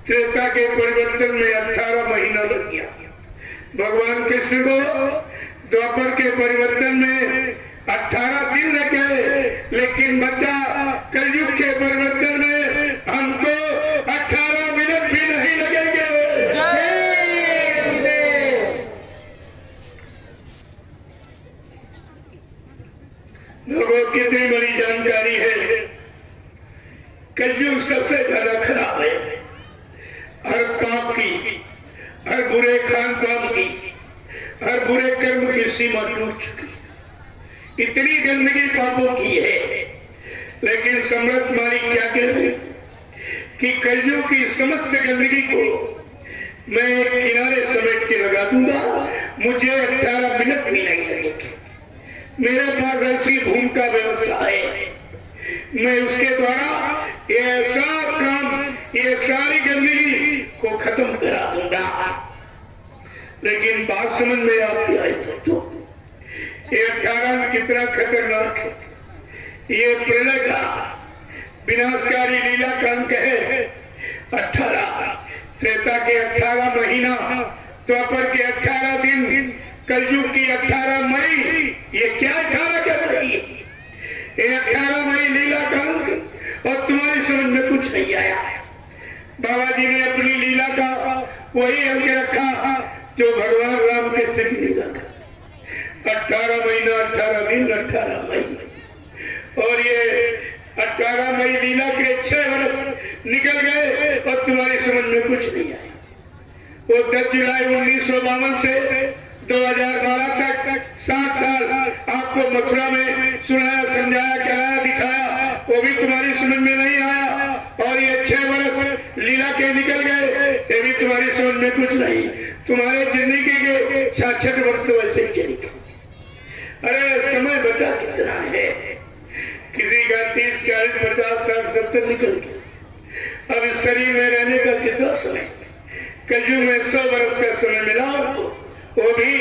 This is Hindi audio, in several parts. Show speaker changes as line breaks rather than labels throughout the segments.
त्रेता के परिवर्तन में 18 महीना लग गया। भगवान कृष्ण को द्वापर के परिवर्तन में 18 दिन लगे, लेकिन बच्चा कलयुग के परिवर्तन में हमको 18 मिनट भी नहीं लगेंगे। लोगों कितनी बड़ी जानकारी है। कलयुग सबसे ज्यादा खराब है। हर पाप की, हर बुरे खान पान की, हर बुरे कर्म की सीमा टूट चुकी। इतनी गंदगी पापों की है, लेकिन सम्राट मालिक क्या कहते हैं कि कलयुग की समस्त गंदगी को मैं एक किनारे समेट के लगा दूंगा, मुझे 18 मिनट भी नहीं लगेंगे। मेरे पास ऐसी भूमिका व्यवस्था है, मैं उसके द्वारा ये ऐसा काम, ये सारी गंदगी को खत्म करा दूंगा। लेकिन बात समझ में आपकी आई तो ये 18 कितना खतरनाक है। ये प्रलय का विनाशकारी लीला का अंक है 18। त्रेता के 18 महीना, द्वापर के 18 दिन, कलयुग की 18 मई। ये क्या इशारा कर रही है? ये 18 मई लीला का अंक, और तुम्हारी समझ में कुछ नहीं आया। बाबा जी ने अपनी लीला का वही अंक रखा जो भगवान राम के तक लीला का। 18 महीना, 18 दिन, 18 मई। और ये 18 मई लीला के 6 वर्ष निकल गए और तुम्हारी समझ में कुछ नहीं आया। वो 10 जुलाई 1952 से 2012 तक 7 साल आपको मथुरा में सुनाया, समझाया, कराया, दिखाया, वो भी तुम्हारी समझ में नहीं आया। और ये 6 वर्ष लीला के निकल गए, ये भी तुम्हारी समझ में कुछ नहीं। तुम्हारे जिंदगी के 66 वर्ष तो वैसे ही चले गए। अरे समय बचा कितना है? किसी का 30, 40, 50, 60, 70 निकल गया। अब इस शरीर में रहने का कितना समय? कलयुग में 100 वर्ष का समय मिला, वो भी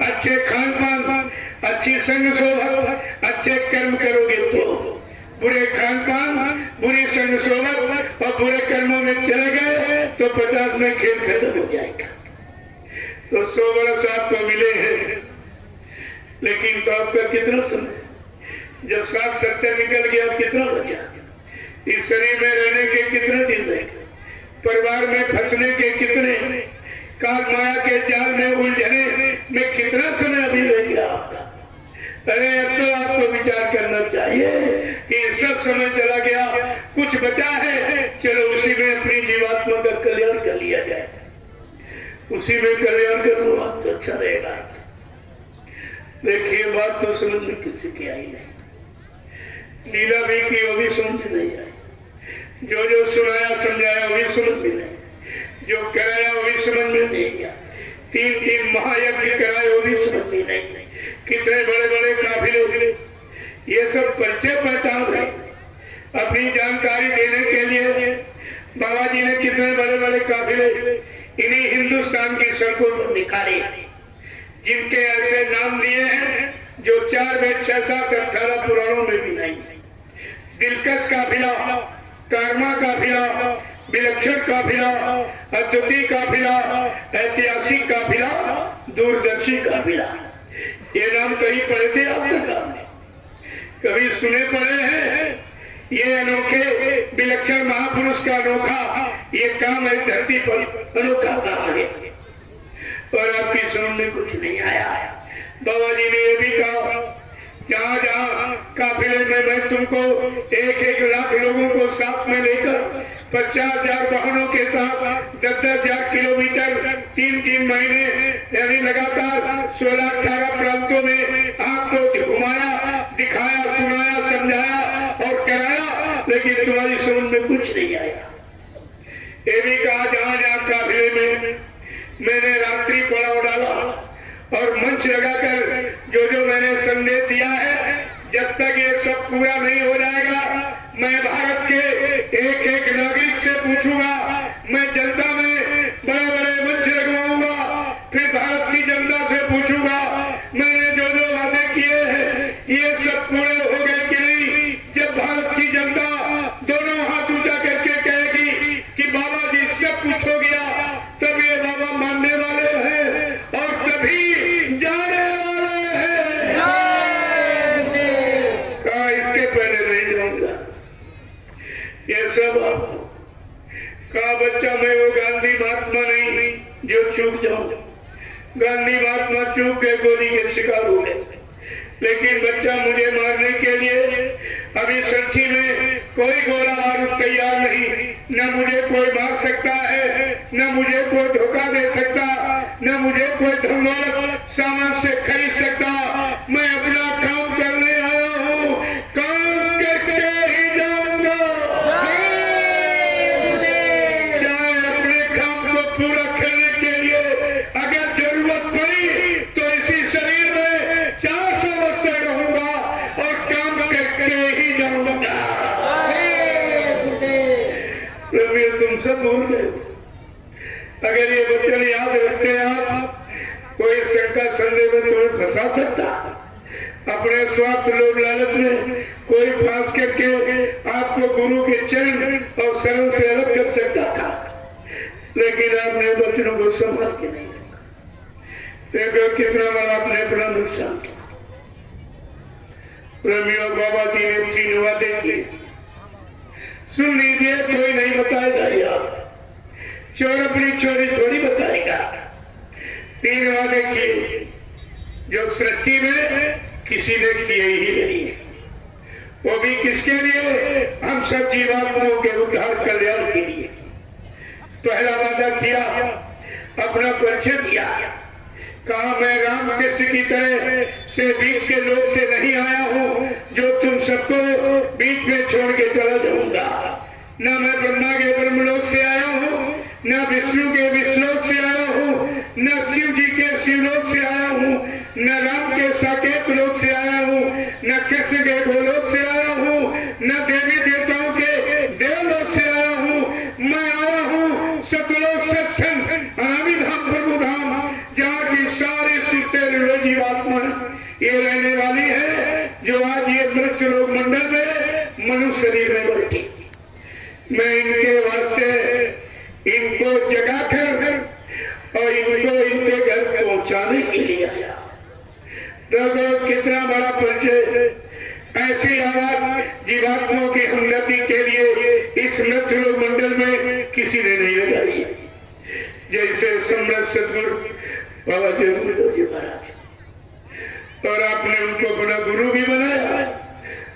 अच्छे खान पान, अच्छी संग सोबत, अच्छे कर्म करोगे तो। बुरे खान पान, बुरी संग सोबत और बुरे कर्मों में चले गए तो 50 में खेल खत्म हो जाएगा। तो 100 वर्ष आपको मिले हैं, लेकिन तो आपका कितना समय? जब 60, 70 निकल गया, कितना बचा? इस शरीर में रहने के कितने दिन रहे? परिवार में फंसने के कितने? काल माया के जाल में उलझने में कितना समय अभी रह गया आपका? अरे अब तो आपको विचार करना चाहिए कि सब समय चला गया, कुछ बचा है, चलो उसी में अपनी जीवात्मा का कल्याण कर लिया जाए। उसी में कल्याण कर लो, आपको अच्छा रहेगा। देखिए, बात तो समझ में किसी की आई नहीं। लीला भी की, वो भी समझ नहीं आई। जो सुनाया, समझाया, वो भी समझ में नहीं। जो कराया, वो भी समझ में नहीं गया। 3 महायज्ञ कराए, वो भी समझ में नहीं। कितने बड़े बड़े काफिले, ये सब परिचय पहचान है। अपनी जानकारी देने के लिए बाबा जी ने कितने बड़े बड़े काफिले इन्हीं हिंदुस्तान की सड़कों पर निकाले, जिनके ऐसे नाम दिए हैं जो 4 वेद, 6, 7, 18 पुराणों में भी नहीं। दिलकश काफिला, कर्मा काफिला, विलक्षण काफिला, अद्वितीय काफिला, ऐतिहासिक काफिला, दूरदर्शी काफिला। ये नाम कहीं पढ़े थे आप तक? आपने कभी सुने पड़े हैं? ये अनोखे विलक्षण महापुरुष का अनोखा ये काम है धरती पर, अनोखा काम है। और आपकी समझ में कुछ नहीं आया। बाबा जी ने ये भी कहा, जहाँ जहाँ काफिले में मैं तुमको 1-1 लाख लोगों को साथ में लेकर 50,000 वाहनों के साथ 10,000 किलोमीटर 3 महीने यानी लगातार 16-18 प्रांतों में आपको घुमाया, दिखाया, सुनाया, समझाया और कराया, लेकिन तुम्हारी समझ में कुछ नहीं आया। ये भी कहा, जहाँ जहाँ काफिले में मैंने रात्रि पड़ाव डाला और मंच लगाकर जो मैंने संदेश दिया है, जब तक ये सब पूरा नहीं हो जाएगा, मैं भारत के 1-1 नागरिक से पूछूंगा, मैं जनता में बड़े बड़े मंच लगवाऊंगा, फिर भारत की जनता से पूछूंगा, मैंने जो वादे किए हैं ये सब पूरे हो गए कि नहीं। जब भारत की जनता दोनों हाथ ऊंचा करके कहेगी कि बाबा जी सब कहा बच्चा मैं वो गांधी महात्मा नहीं जो चूक जाऊं। गांधी महात्मा चूक के गोली के शिकार हो गए, लेकिन बच्चा मुझे मारने के लिए अभी सच्ची में कोई गोला बारूद तैयार नहीं। न मुझे कोई मार सकता है, न मुझे कोई धोखा दे सकता, न मुझे कोई धन सामान से खरीद सकता। मैं अपना काम करने आया हूँ, काम करके ही जाऊंगा। चाहे अपने काम को पूरा करने के लिए अगर जरूरत पड़ी तो इसी शरीर में 400 वर्ष रहूंगा और काम करके ही जाऊंगा। तुम सब भूल गए। अगर ये वचन याद रखते आप, कोई शंका संदेह में तुम्हें फंसा सकता, अपने स्वार्थ लोभ लालच में कोई फांस करके आपको गुरु के चरण और शरण से अलग कर सकता था, लेकिन आपने वचनों को संभाल के नहीं रखा। देखो कितना बड़ा आपने अपना नुकसान किया। प्रेमियों, बाबा जी ने 3 वादे किए, सुन लीजिए, कोई नहीं बताएगा यार, चोर अपनी चोरी थोड़ी बताएगा। 3 वादे किए जो सृष्टि में किसी ने किए ही नहीं, वो भी किसके लिए? हम सब जीवात्माओं के उद्धार कल्याण के लिए। पहला वादा किया, अपना परिचय दिया, कहा मैं रामकृष्ण की तरह से बीच के लोग से नहीं आया हूँ जो तुम सबको बीच में छोड़ के चला जाऊंगा। न मैं ब्रह्मा के ब्रह्मलोक से आया हूँ, न विष्णु के विष्णुलोक से आया हूँ, न शिव जी के शिवलोक से आया हूँ, न राम के साकेत लोक से आया हूँ, न कृष्ण के गोलोक से आया हूँ, न देवी देवताओं के देवलोक से आया हूँ। मैं आया हूँ सतलोक सचखंड अनामि धाम प्रभु धाम, जहाँ की सारी सुते जीवात्मा ये रहने वाली है, जो आज ये मृत लोक मंडल में मनुष्य शरीर में बैठी। मैं इनके वास्ते इनको जगाकर और इनको इनके घर पहुंचाने के लिए आया। देखो कितना बड़ा परिचय। ऐसी आवाज जीवात्माओं की उन्नति के लिए इस मृत्यु लोक मंडल में किसी ने नहीं लगाई, जैसे सम्राट सदगुरु बाबा जी महाराज। और आपने उनको अपना गुरु भी बनाया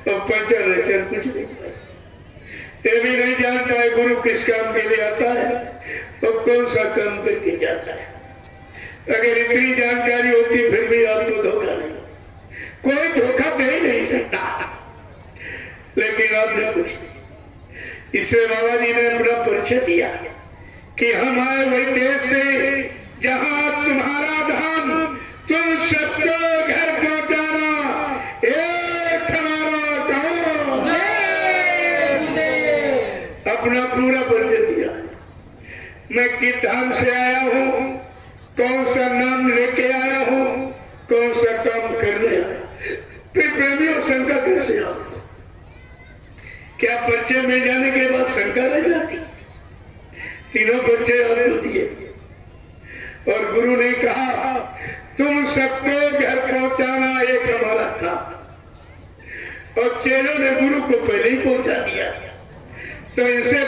और प्रचार रचन कुछ नहीं पाया। ये भी नहीं जान पाए गुरु किस काम के लिए आता है और कौन सा काम करके जाता है। अगर इतनी जानकारी होती फिर भी आपको धोखा नहीं, कोई धोखा दे नहीं सकता, लेकिन आपने कुछ नहीं। इसलिए बाबा जी ने अपना परिचय दिया कि हम आए वही देश से जहां तुम्हारा धाम, तुम सबको घर पहुंचाना एक हमारा काम। अपना पूरा परिचय दिया, मैं किस धाम से आया हूँ, कौन सा नाम लेके आया हूँ, कौन सा काम करने आया। फिर प्रेमियों शंका कैसे आ, क्या परिचय मिल जाने के बाद शंका रह जाती? तीनों परिचय आपको दिए और गुरु ने कहा तुम सबको घर पहुंचाना एक हमारा काम। और चेलों ने गुरु को पहले ही पहुंचा दिया। तो इनसे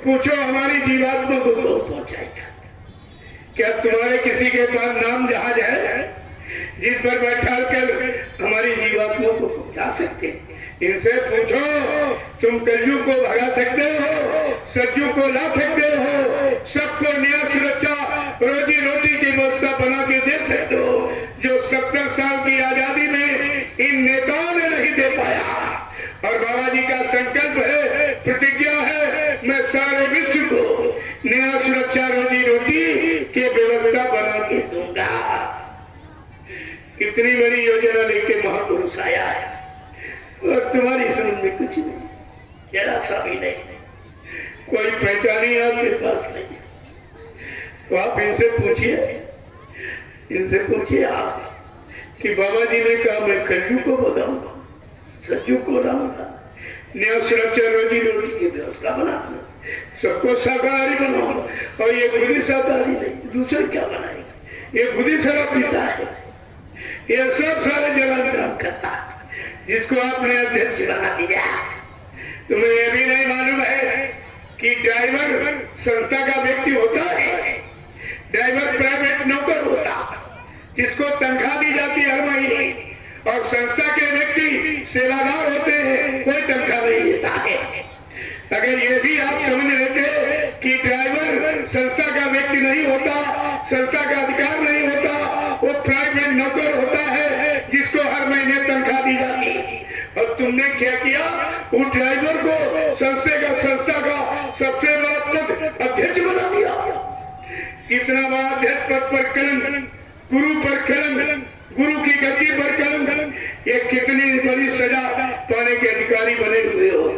पूछो हमारी जीवात्मा को कौन पहुंचाएगा? क्या तुम्हारे किसी के पास नाम जहाज है जिस पर बैठा कर हमारी जीवात्मा को पहुंचा सकते? इनसे पूछो, तुम कलयुग को भगा सकते हो, सज्जू को ला सकते हो, सबको न्याय सुरक्षा रोजी रोटी की व्यवस्था बना के दे सकते हो, जो 70 साल की आजादी में इन नेताओं ने नहीं दे पाया। और बाबा जी का संकल्प है, प्रतिज्ञा है, मैं सारे विश्व को न्याय सुरक्षा रोजी रोटी की व्यवस्था बना के दूंगा। कितनी बड़ी योजना लेके महापुरुष आया है और तुम्हारी समझ में कुछ नहीं, जरा सा भी नहीं, कोई पहचान ही आपके पास नहीं। तो आप इनसे पूछिए आप कि बाबा जी ने कहा मैं कलयुग को बताऊंगा, सज्जू को लाऊंगा, न्याय सुरक्षा रोजी रोटी की व्यवस्था बनाऊंगा, सबको शाकाहारी बनाऊंगा। और ये खुद ही शाकाहारी नहीं, दूसरे क्या बनाएगा? ये खुद ही शराब पीता है, ये सब सारे जगह काम करता है, जिसको आपने अध्यक्ष बना दिया। तुम्हें यह भी नहीं मालूम है कि ड्राइवर संस्था का व्यक्ति होता है, ड्राइवर प्राइवेट नौकर होता जिसको तनख्वाह दी जाती है हर महीने, और संस्था के व्यक्ति सेवादार होते हैं, कोई तनख्वाह नहीं लेता है। अगर ये भी आप समझ लेते कि ड्राइवर संस्था का व्यक्ति नहीं होता, संस्था का अधिकार नहीं होता, वो प्राइवेट नौकर होता है जिसको हर महीने तनख्वाह दी जाती है, और तुमने क्या किया, उस ड्राइवर को संस्था का सबसे बड़ा पद अध्यक्ष बना दिया। इतना बड़ा अध्यक्ष पद पर कलंक, गुरु पर कलंक, गुरु की गति पर कलंक, ये कितनी बड़ी सजा पाने के अधिकारी बने हुए हो।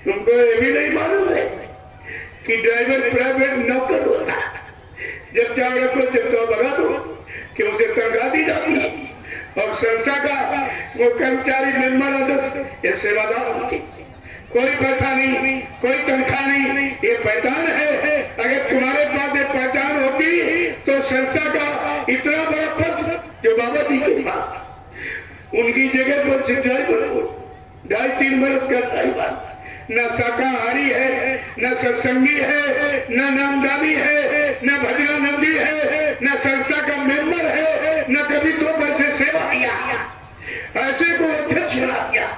तुमको ये भी नहीं मालूम है कि ड्राइवर प्राइवेट नौकर होता, जब चाहो रखो जब तो भगा दो, कि उसे तनख्वाह दी जाती है, और संस्था का वो कर्मचारी मेंबर अध्यक्ष ये सेवादार होते, कोई पैसा नहीं, कोई तनख्वाह नहीं, ये पहचान है। अगर तुम्हारे पास ये पहचान होती तो संस्था का इतना बड़ा पद जो बाबा जी के पास, उनकी जगह पर ड्राइवर हो, 2.5-3 बरस का ड्राइवर, न शाकाहारी है, न सत्संगी है, न नामदानी है, न भजना नंदी है, न संस्था का मेंबर है, न कभी तो पैसे सेवा किया, ऐसे को अध्यक्ष बना दिया।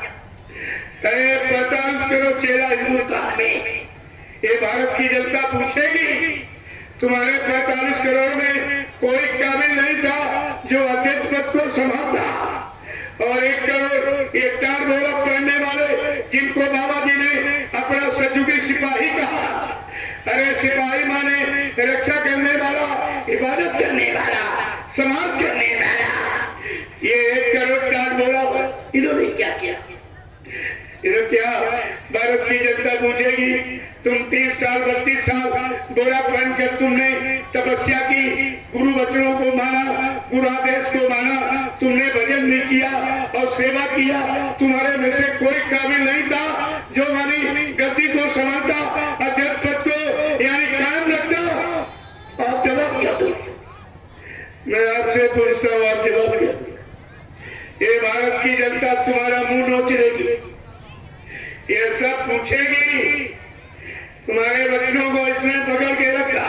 अरे पता करो चेला हिंदुस्तान में, ये भारत की जनता पूछेगी, तुम्हारे 45 करोड़ में कोई काबिल नहीं था जो अध्यक्ष पद को संभालता, और 1 करोड़ हेक्टेयर गौरव करने वाले जिनको बाबा जी ने अपना सजुगी सिपाही कहा। अरे सिपाही माने रक्षा करने वाला, इबादत करने वाला, समाज करने वाला। ये 1 करोड़ का गौरव इन्होंने क्या किया? इन्होंने क्या? भारत की जनता पूछेगी, तुम 30 साल 32 साल बोरा पहनकर तुमने तपस्या की, गुरु वचनों को माना, गुरु आदेश को माना, तुमने भजन नहीं किया और सेवा किया, तुम्हारे में से कोई काबिल नहीं था जो मानी गति को संभालता, अध्यक्ष पद को यानी कायम रखता। आप जवाब क्या दो? मैं आपसे पूछता हूँ, आप जवाब क्या दो? ये भारत की जनता तुम्हारा मुंह नोच लेगी, ये सब पूछेगी, तुम्हारे बच्चों को इसने पकड़ के रखा,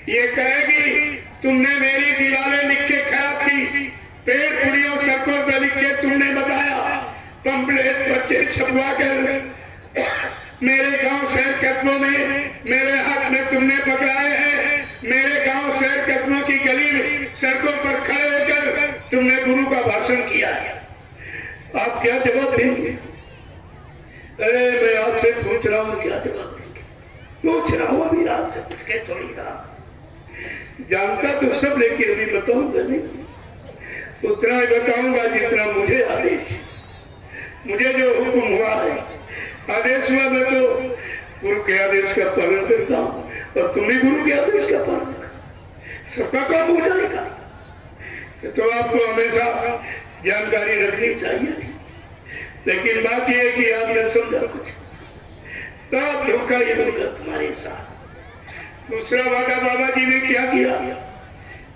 ये कहेगी तुमने मेरी दीवारें लिख के खराब की, पेड़ पुड़ियों सड़कों पर लिख के तुमने बताया, पंपलेट बच्चे छपवा कर मेरे गांव शहर कस्बों में मेरे हाथ में तुमने पकड़ाए हैं, मेरे गांव शहर कस्बों की गली सड़कों पर खड़े होकर तुमने गुरु का भाषण किया है। आप क्या जवाब देंगे? अरे मैं आपसे पूछ रहा हूँ, क्या जवाब देंगे? पूछ रहा हूँ, अभी रात है थोड़ी रात, जानता तो सब लेकिन अभी बताऊंगा नहीं, उतना ही बताऊंगा जितना मुझे आदेश, मुझे जो हुक्म हुआ है, आदेश हुआ मैं तो गुरु के आदेश का पालन करता हूँ, और तुम भी गुरु के आदेश का पालन कर, सबका काम हो जाएगा। तो आपको हमेशा जानकारी रखनी चाहिए, लेकिन बात यह है कि आपने समझा कुछ, तब धोखा ये होगा तुम्हारे साथ। दूसरा वादा बाबा जी ने क्या किया?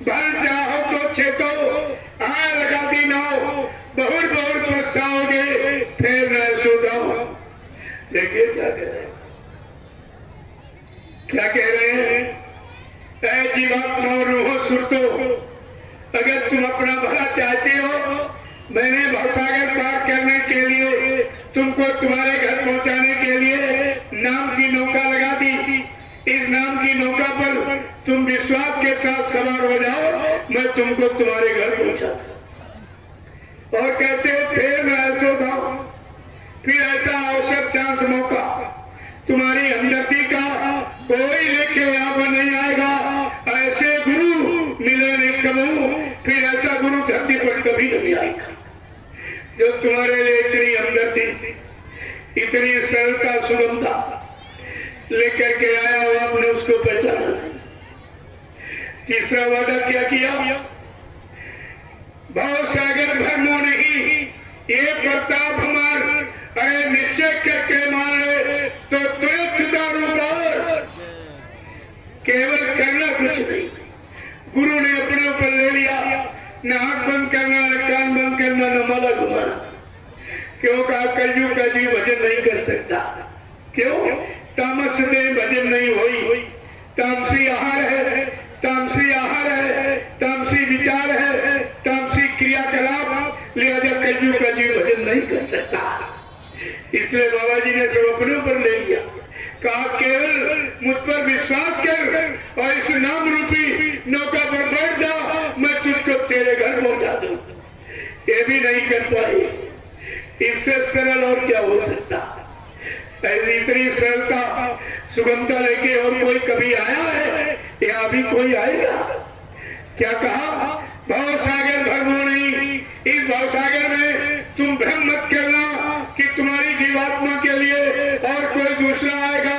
भर जाओ तो छेतो, आ लगा दी नाव, बहुत बहुत पछताओगे, फिर न सुधाओ। देखिए क्या कह रहे हैं, क्या कह रहे हैं? ऐ जीवात्मा रूहो सुरतो, अगर तुम अपना भला चाहते हो, मैंने भवसागर पार करने के लिए तुमको तुम्हारे घर पहुंचाने के लिए नाम की नौका लगा दी। इस नाम की नौका पर तुम विश्वास के साथ सवार हो जाओ, मैं तुमको तुम्हारे घर पहुंचा। और कहते हो फिर मैं ऐसा था, फिर ऐसा अवसर चांस मौका तुम्हारी हमदर्दी का कोई लेके यहाँ पर नहीं आएगा, ऐसे गुरु मिले नहीं कबू, फिर ऐसा गुरु धरती पर कभी नहीं आएगा जो तुम्हारे लिए इतनी हमदर्दी, इतनी सरलता सुगमता लेकर के आया हो, आपने उसको पहचाना नहीं। तीसरा वादा क्या किया? भाव सागर भरमो नहीं, ये प्रताप हमार, अरे निश्चय करके मारे तो तुरंत दारू पार, केवल करना कुछ नहीं। गुरु ने अपने ऊपर ले लिया, न आंख बंद करना, न कान बंद करना, न माला घुमाना। क्यों? कहा कलयुग का जीव भजन नहीं कर सकता। क्यों? तामस दे भजन नहीं होई। तामसी आहार है, तामसी आहार है, तामसी विचार है, तामसी क्रियाकलाप, लिहाजा कलयुग का जीव भजन नहीं कर सकता। इसलिए बाबा जी ने सब अपने ऊपर ले लिया, कहा केवल मुझ पर विश्वास कर और इस नाम रूपी नौका पर बैठ जा, मैं तुझको तेरे घर पहुंचा दूं। ये भी नहीं कर पाए। इससे सरल और क्या हो सकता? इतनी सरलता सुगमता लेके और कोई कभी आया है या अभी कोई आएगा? क्या कहा? भाव सागर भरमो नहीं। इस भाव सागर में तुम भ्रम मत करना कि तुम्हारी जीवात्मा के लिए और कोई दूसरा आएगा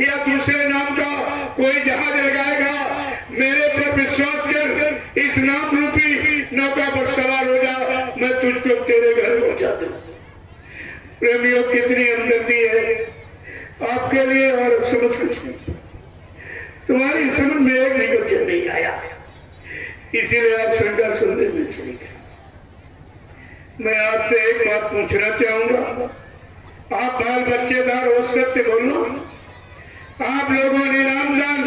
या दूसरे नाम का कोई जहाज लगाएगा। मेरे पर विश्वास कर, इस नाम रूपी नौका पर सवार हो जा, मैं तुझको तेरे घर पहुंचा दूं। प्रेमियों, कितनी हमदर्दी है आपके लिए और समझ कुछ नहीं। तुम्हारी समझ में एक भी वचन नहीं आया, इसीलिए आप शंका सुनने में चली गए। मैं आपसे एक बात पूछना चाहूंगा, आप बाल बच्चेदार हो, सत्य बोलो। आप लोगों ने नामदान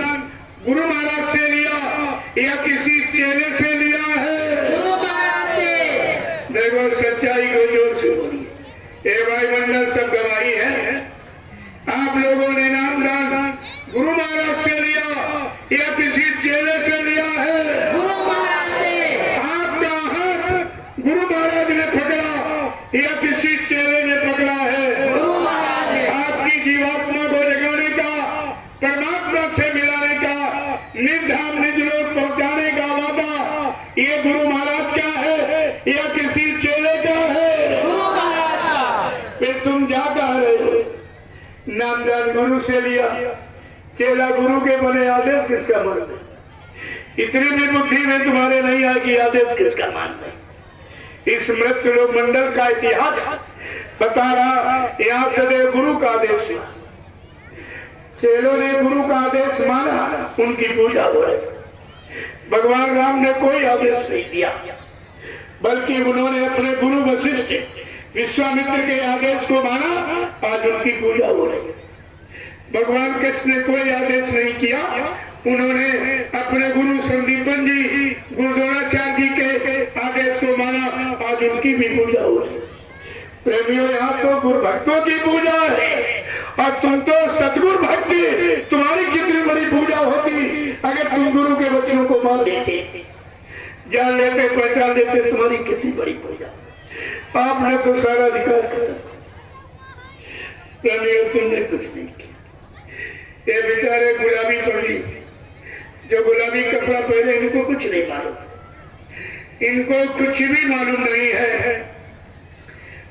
गुरु महाराज से लिया या किसी चेले से लिया है?
गुरु महाराज से।
देखो, सच्चाई को जोर से बोलिए। ये वायुमंडल सब गवाही है। आप लोगों ने नामदान गुरु महाराज से लिया या किसी चेले से लिया है?
गुरु महाराज से।
आपका हाथ गुरु महाराज ने पकड़ा या किसी चेले ने पकड़ा है?
गुरु महाराज ने।
आपकी जीवात्मा को जगाने का, परमात्मा से मिलाने का, निर्धाम निज लोक पहुंचाने का वादा ये गुरु महाराज का है या किसी चेले का है?
गुरु महाराज का।
फिर तुम जा कहा रहे हो? नामदान गुरु से लिया, चेला गुरु के बने, आदेश किसका मानना? इतनी भी बुद्धि में तुम्हारे नहीं आएगी, आदेश किसका मानना? इस मृत लोक मंडल का इतिहास बता रहा, यहाँ सदैव गुरु का आदेश है। चेलों ने गुरु का आदेश माना, उनकी पूजा हो रही। भगवान राम ने कोई आदेश नहीं दिया, बल्कि उन्होंने अपने गुरु वशिष्ठ विश्वामित्र के आदेश को माना, आज उनकी पूजा हो रही है। भगवान कृष्ण ने कोई आदेश नहीं किया, उन्होंने अपने गुरु संदीपन जी, गुरु द्रोणाचार्य जी के आदेश को माना, आज उनकी भी पूजा हो रही है। प्रेमियों, यहाँ तो गुरु भक्तों की पूजा है और तुम तो सतगुरु भक्ति, तुम्हारी कितनी बड़ी पूजा होती अगर तुम गुरु के वचनों को मान लेते, जान लेते, पहचान लेते, तुम्हारी कितनी बड़ी पूजा। आपने तो सारा अधिकार किया, तुमने कुछ नहीं किया। ये बेचारे गुलाबी पगड़ी, जो गुलाबी कपड़ा पहने, इनको कुछ नहीं मालूम, इनको कुछ भी मालूम नहीं है।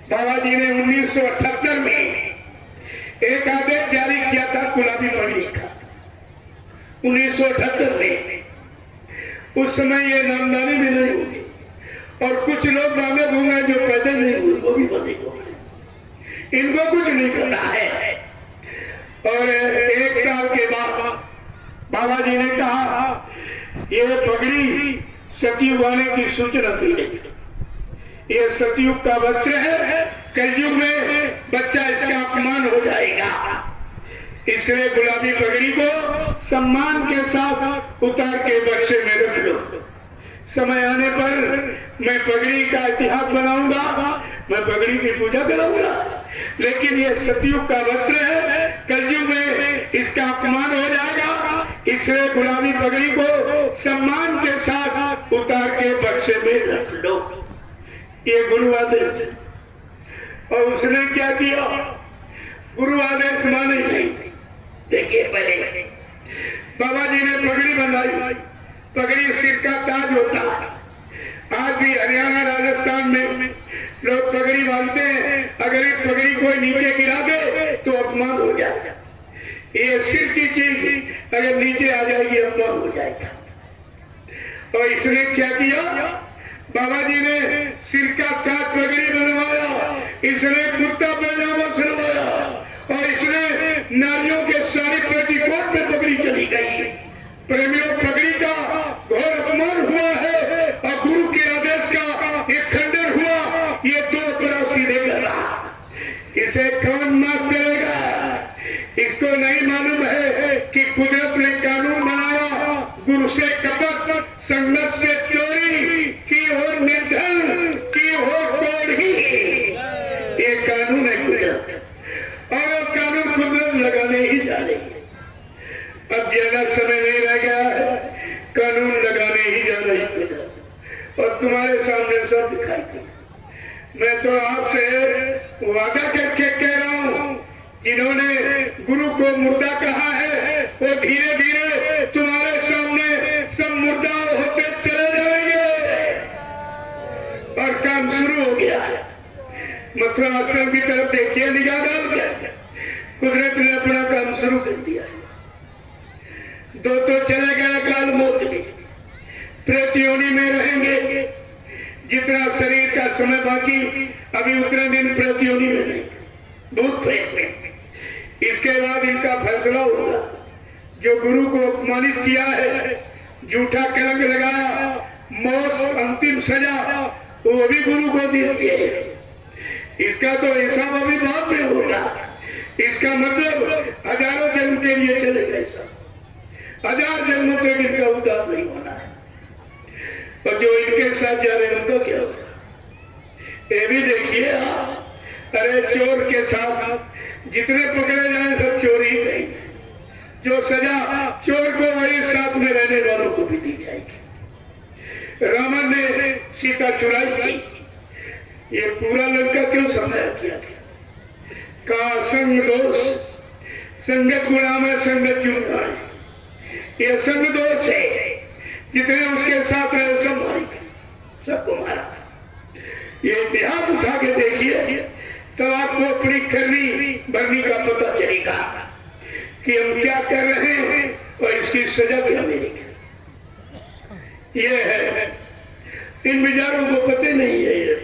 बाबा जी ने 1978 में एक आदेश जारी किया था गुलाबी पगड़ी का, 1978 में। उस समय ये नामदानी भी नहीं होगी और कुछ लोग बांधे घूमे जो पैदल नहीं हुए, वो भी बंधे घूमे, इनको कुछ नहीं पता है। और एक साल के बाद बाबा जी ने कहा, ये पगड़ी सतयुग आने की सूचना दी है, ये सतयुग का वस्त्र है, कलयुग में बच्चा इसका अपमान हो जाएगा, इसलिए गुलाबी पगड़ी को सम्मान के साथ उतार के बक्से में रख लो। समय आने पर मैं पगड़ी का इतिहास बनाऊंगा, मैं पगड़ी की पूजा कराऊंगा, लेकिन ये सतयुग का वस्त्र है, कलयुग में इसका अपमान हो जाएगा, इसलिए गुलाबी पगड़ी को सम्मान के साथ उतार के बक्से में रख लो। ये गुरु आदेश है। और उसने क्या किया? गुरु आदेश माने नहीं। देखिए, पहले बाबा जी ने पगड़ी बनाई, पगड़ी सिर का ताज होता है। आज भी हरियाणा राजस्थान में लोग पगड़ी बांधते हैं, अगर इस पगड़ी कोई नीचे गिरा दे तो अपमान हो जाएगा। ये सिर की चीज अगर नीचे आ जाएगी अपमान हो जाएगा। और इसने क्या किया? बाबा जी ने सिर का ताज पगड़ी बनवाया, इसने कुर्ता पैजामा सिलवाया और इसने नारियों के सारी पेटीकोट में पगड़ी चली गई। प्रेमियों, पगड़ी का घोर अपमान हुआ है और गुरु के आदेश का एक खंडन हुआ। ये दो पड़ोसी लेकर रहा, इसे कौन माफ करेगा? इसको नहीं अब ज्यादा समय नहीं रह गया है, कानून लगाने ही जाना ही और तुम्हारे सामने सब दिखाई दे। मैं तो आपसे वादा करके कह रहा हूँ, जिन्होंने गुरु को मुर्दा कहा है वो धीरे धीरे तुम्हारे सामने सब मुर्दा होते चले जाएंगे। और काम शुरू हो गया है। मथुरा आश्रम की तरफ देखिए, निगाह डाल के कुदरत ने अपना काम शुरू कर दिया है। दो तो चले गए काल मौत में, प्रेत योनि में रहेंगे। जितना शरीर का समय बाकी, अभी उतने दिन प्रेत योनि में नहीं, भूत प्रेत में। इसके बाद इनका फैसला होगा। जो गुरु को अपमानित किया है, झूठा कलंक लगाया, मौत अंतिम सजा वो भी गुरु को दी है। इसका तो हिसाब अभी बाद में होगा। इसका मतलब हजारों जन्म के लिए चले गए, सब 1000 जन्मों तक इनका उद्धार नहीं होना है। और जो इनके साथ जा रहे हैं उनका क्या होगा ये भी देखिए। अरे चोर के साथ जितने पकड़े जाए सब चोर ही करेंगे। जो सजा चोर को वही साथ में रहने वालों को भी दी जाएगी। रावण ने सीता चुराई थी, ये पूरा लड़का क्यों समझाया किया का संग दोष, संगत गुलाम है, संगत क्यों है? ये संग दोष है। जितने उसके साथ रहे सब मारेंगे, सबको मारा। ये इतिहास उठा के देखिए, तब आपको अपनी करनी भरनी का पता चलेगा कि हम क्या कर रहे हैं और इसकी सजा क्या मिलेगी। ये है, इन विचारों को पता नहीं है ये।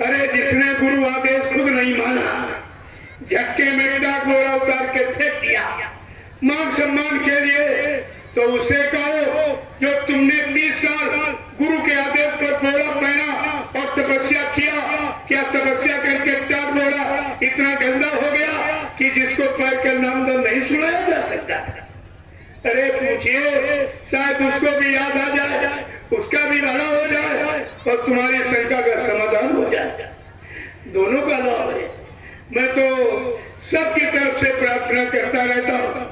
अरे जिसने गुरु आदेश खुद नहीं माना, झटके में डाक बोरा उतार के फेंक दिया मान सम्मान के लिए, तो उसे कहो जो तुमने 30 साल गुरु के आदेश पर बोरा पहना और तपस्या किया, क्या तपस्या करके डाक बोरा इतना गंदा हो गया कि जिसको पैर कर नामदन नहीं सुनाया जा सकता। अरे पूछिए, शायद उसको भी याद आ जाए, उसका भी भला हो जाए और तुम्हारी शंका का समाधान हो जाए। दोनों का लाभ है। मैं तो सबकी तरफ से प्रार्थना करता रहता हूँ,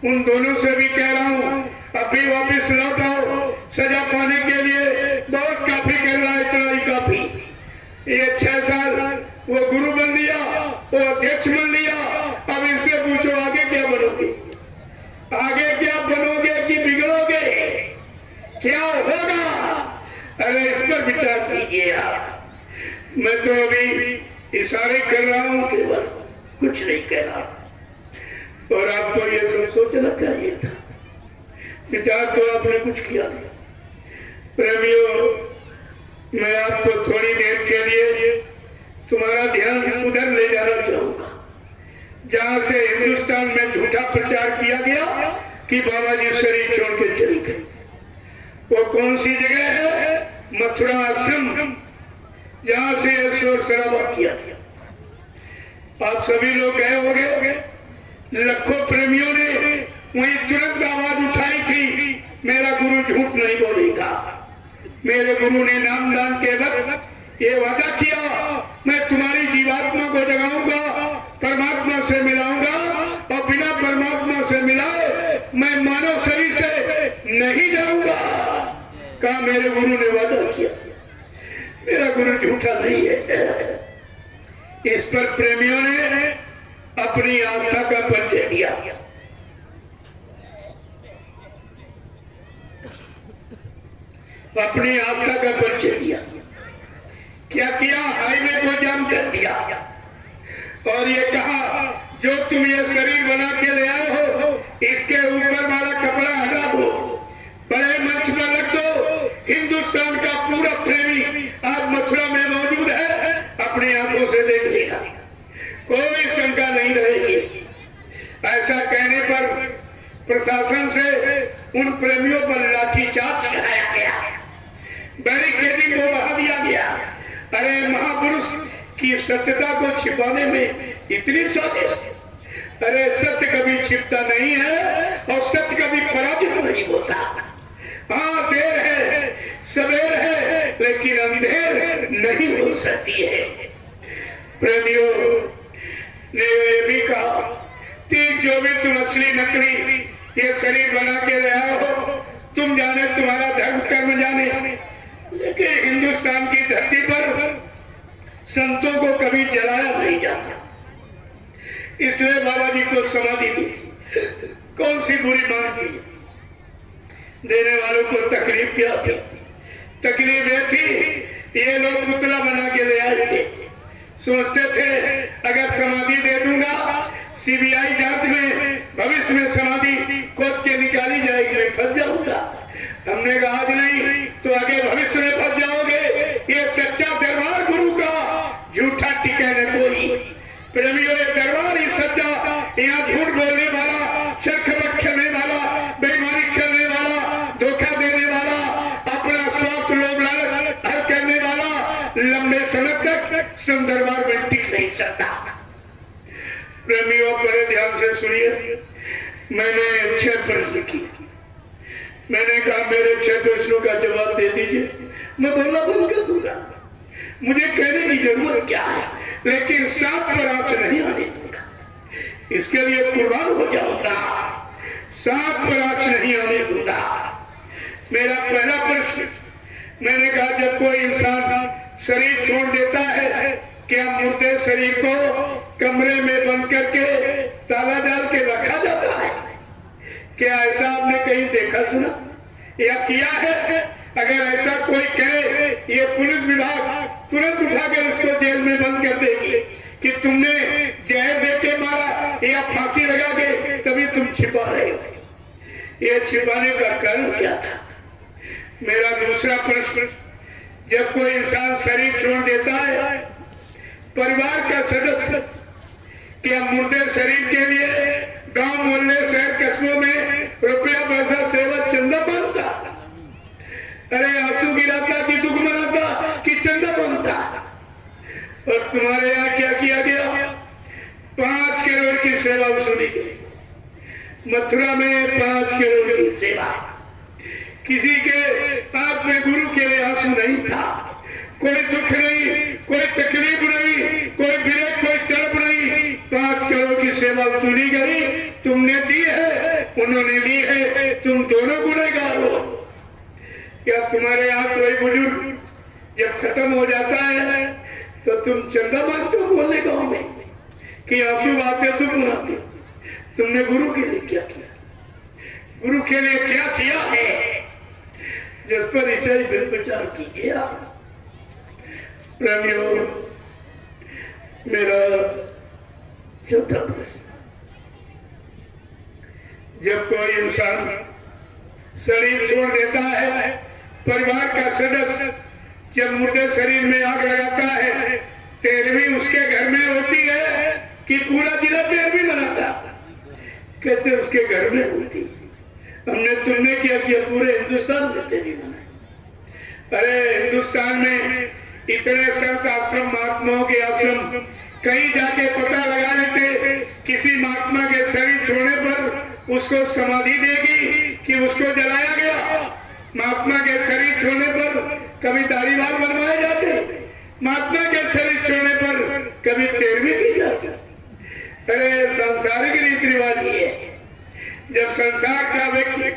उन दोनों से भी कह रहा हूँ अभी वापिस लौट आओ। सजा पाने के लिए बहुत काफी कर रहा है, इतना ही काफी। ये 6 साल वो गुरु बन लिया, वो अध्यक्ष बन लिया। अब इनसे पूछो आगे क्या बनोगे, आगे क्या बनोगे कि बिगड़ोगे, क्या होगा? अरे इस पर विचार कीजिए आप। मैं तो अभी इशारे कर रहा हूँ, केवल कुछ नहीं कह रहा। और आपको ये सब सोचना चाहिए था। विचार तो आपने कुछ किया नहीं। प्रेमियों, मैं आपको थोड़ी देर के लिए तुम्हारा ध्यान उधर ले जाना चाहूंगा जहां से हिंदुस्तान में झूठा प्रचार किया गया कि बाबा जी शरीर छोड़ के चली गई। वो कौन सी जगह है? मथुरा आश्रम, जहां से शोर शराबा किया गया। आप सभी लोग गए होंगे। लाखों प्रेमियों ने वहीं तुरंत आवाज उठाई थी, मेरा गुरु झूठ नहीं बोलेगा। मेरे गुरु ने नामदान के वक्त ये वादा किया, मैं तुम्हारी जीवात्मा को जगाऊंगा, परमात्मा से मिलाऊंगा और बिना परमात्मा से मिलाए मैं मानव शरीर से नहीं जाऊंगा। कहा मेरे गुरु ने वादा किया। मेरा गुरु झूठा नहीं है। इस पर प्रेमियों ने अपनी आस्था का परिचय दिया। अपनी आस्था का परिचय दिया। क्या किया? हाईवे को जाम कर दिया और ये कहा जो तुम ये शरीर बना के ले आए हो, इसके ऊपर वाला कपड़ा हटा दो, बड़े मंच पर रख दो। हिंदुस्तान का पूरा प्रेमी आज मथुरा में मौजूद है, अपनी आंखों से देख लेगा, कोई शंका नहीं रहेगी। ऐसा कहने पर प्रशासन से उन प्रेमियों पर लाठीचार्ज कराया गया, बैरिकेडिंग को बढ़ा दिया गया। अरे महापुरुष की सत्यता को छिपाने में इतनी साजिश। अरे सत्य कभी छिपता नहीं है और सत्य कभी पराजित नहीं होता। हाँ, देर है, सवेर है, लेकिन अंधेर नहीं हो सकती है। प्रेमियों ने ये भी कहा कि जो भी तुम असली नकली ये शरीर बना के रहा हो, तुम जाने तुम्हारा धर्म कर्म जाने, लेकिन हिंदुस्तान की धरती पर संतों को कभी जलाया नहीं जाता। इसलिए बाबा जी को समाधि दी। कौन सी बुरी बात थी? देने वालों को तकलीफ क्या थी? तकलीफ ये थी, ये लोग पुतला बना के ले आए थे। सोचते थे अगर समाधि दे दूंगा, सीबीआई जांच में भविष्य में समाधि खोद के निकाली जाएगी, मैं फंस जाऊंगा। हमने कहा आज नहीं तो आगे भविष्य में फंस जाओगे। ये सच्चा दरबार गुरु का, झूठा टिके न कोई। प्रेमियों, ये दरबार ही सच्चा, यहाँ झूठ बोलने वाला, शर्ख खेलने वाला, बेईमानी करने वाला, धोखा देने वाला, अपना स्वार्थ लोभ लालच हल करने वाला लंबे समय तक सम दरबार में टिक नहीं सकता। प्रेमियों, बड़े ध्यान से सुनिए। मैंने 6 प्रश्न किए। मैंने कहा मेरे 6 प्रश्नों का जवाब दे दीजिए, मैं बोलना बंद कर दूंगा। मुझे कहने की जरूरत क्या है, लेकिन 7 पर आंच नहीं आने दूंगा। इसके लिए कुर्बान हो जाऊंगा। 7 पर आंच नहीं आने दूंगा। मेरा पहला प्रश्न, मैंने कहा जब कोई इंसान शरीर छोड़ देता है, क्या मुर्दे शरीर को कमरे में बंद करके ताला डाल के रखा जाता है? क्या ऐसा आपने कहीं देखा सुना या किया है? अगर ऐसा कोई करे, ये पुलिस विभाग तुरंत उठाकर उसको जेल में बंद कर देगी कि तुमने जहर दे के मारा या फांसी लगा के तभी तुम छिपा रहे हो। ये छिपाने का कारण क्या था? मेरा दूसरा प्रश्न, जब कोई इंसान शरीर छोड़ देता है, परिवार का सदस्य क्या मुर्दे शरीर के लिए गांव मोहल्ले शहर कस्बों में रुपया पैसा सेवा चंदा बनता? अरे आंसू गिराता कि दुख मनाता कि चंदा बनता? और तुम्हारे यहाँ क्या किया गया? 5 करोड़ की सेवा वसूली गई। मथुरा में 5 करोड़ की सेवा। किसी के हाथ में गुरु के लिए आंसू नहीं था। कोई दुख नहीं, कोई तकलीफ नहीं, कोई विरह, कोई तड़प नहीं। 5 करोड़ की सेवा वसूली गई। तुमने दी है, उन्होंने ली है, तुम दोनों गुनहगार हो। क्या तुम्हारे यहाँ कोई बुजुर्ग जब खत्म हो जाता है तो तुम चंदा मांगते हो बोलने गाँव में कि आंसू बहाते दुख मनाते? तुमने गुरु के लिए क्या किया? गुरु के लिए क्या किया है? जिस पर ईसाई विचार कीजिए। प्रेमियों, मेरा चौथा प्रश्न, जब कोई इंसान शरीर छोड़ देता है, परिवार का सदस्य जब मुर्दे शरीर में आग लगाता है, 13वीं उसके घर में होती है कि पूरा जिला 13वीं मनाता? कहते उसके घर में होती। हमने तुमने क्या किया? पूरे हिंदुस्तान में 13वीं मनाई। अरे हिंदुस्तान में इतने संत आश्रम, महात्माओं के आश्रम, कहीं जाके पता लगा लेते किसी महात्मा के शरीर छोड़ने पर उसको समाधि देगी कि उसको जलाया गया। महात्मा के शरीर छोड़ने पर कभी दाढ़ीवाल बनवाए जाते, महात्मा के शरीर छोड़ने पर कभी 13वीं की जाती। अरे सांसारिक रीति रिवाज ये है। जब संसार का व्यक्ति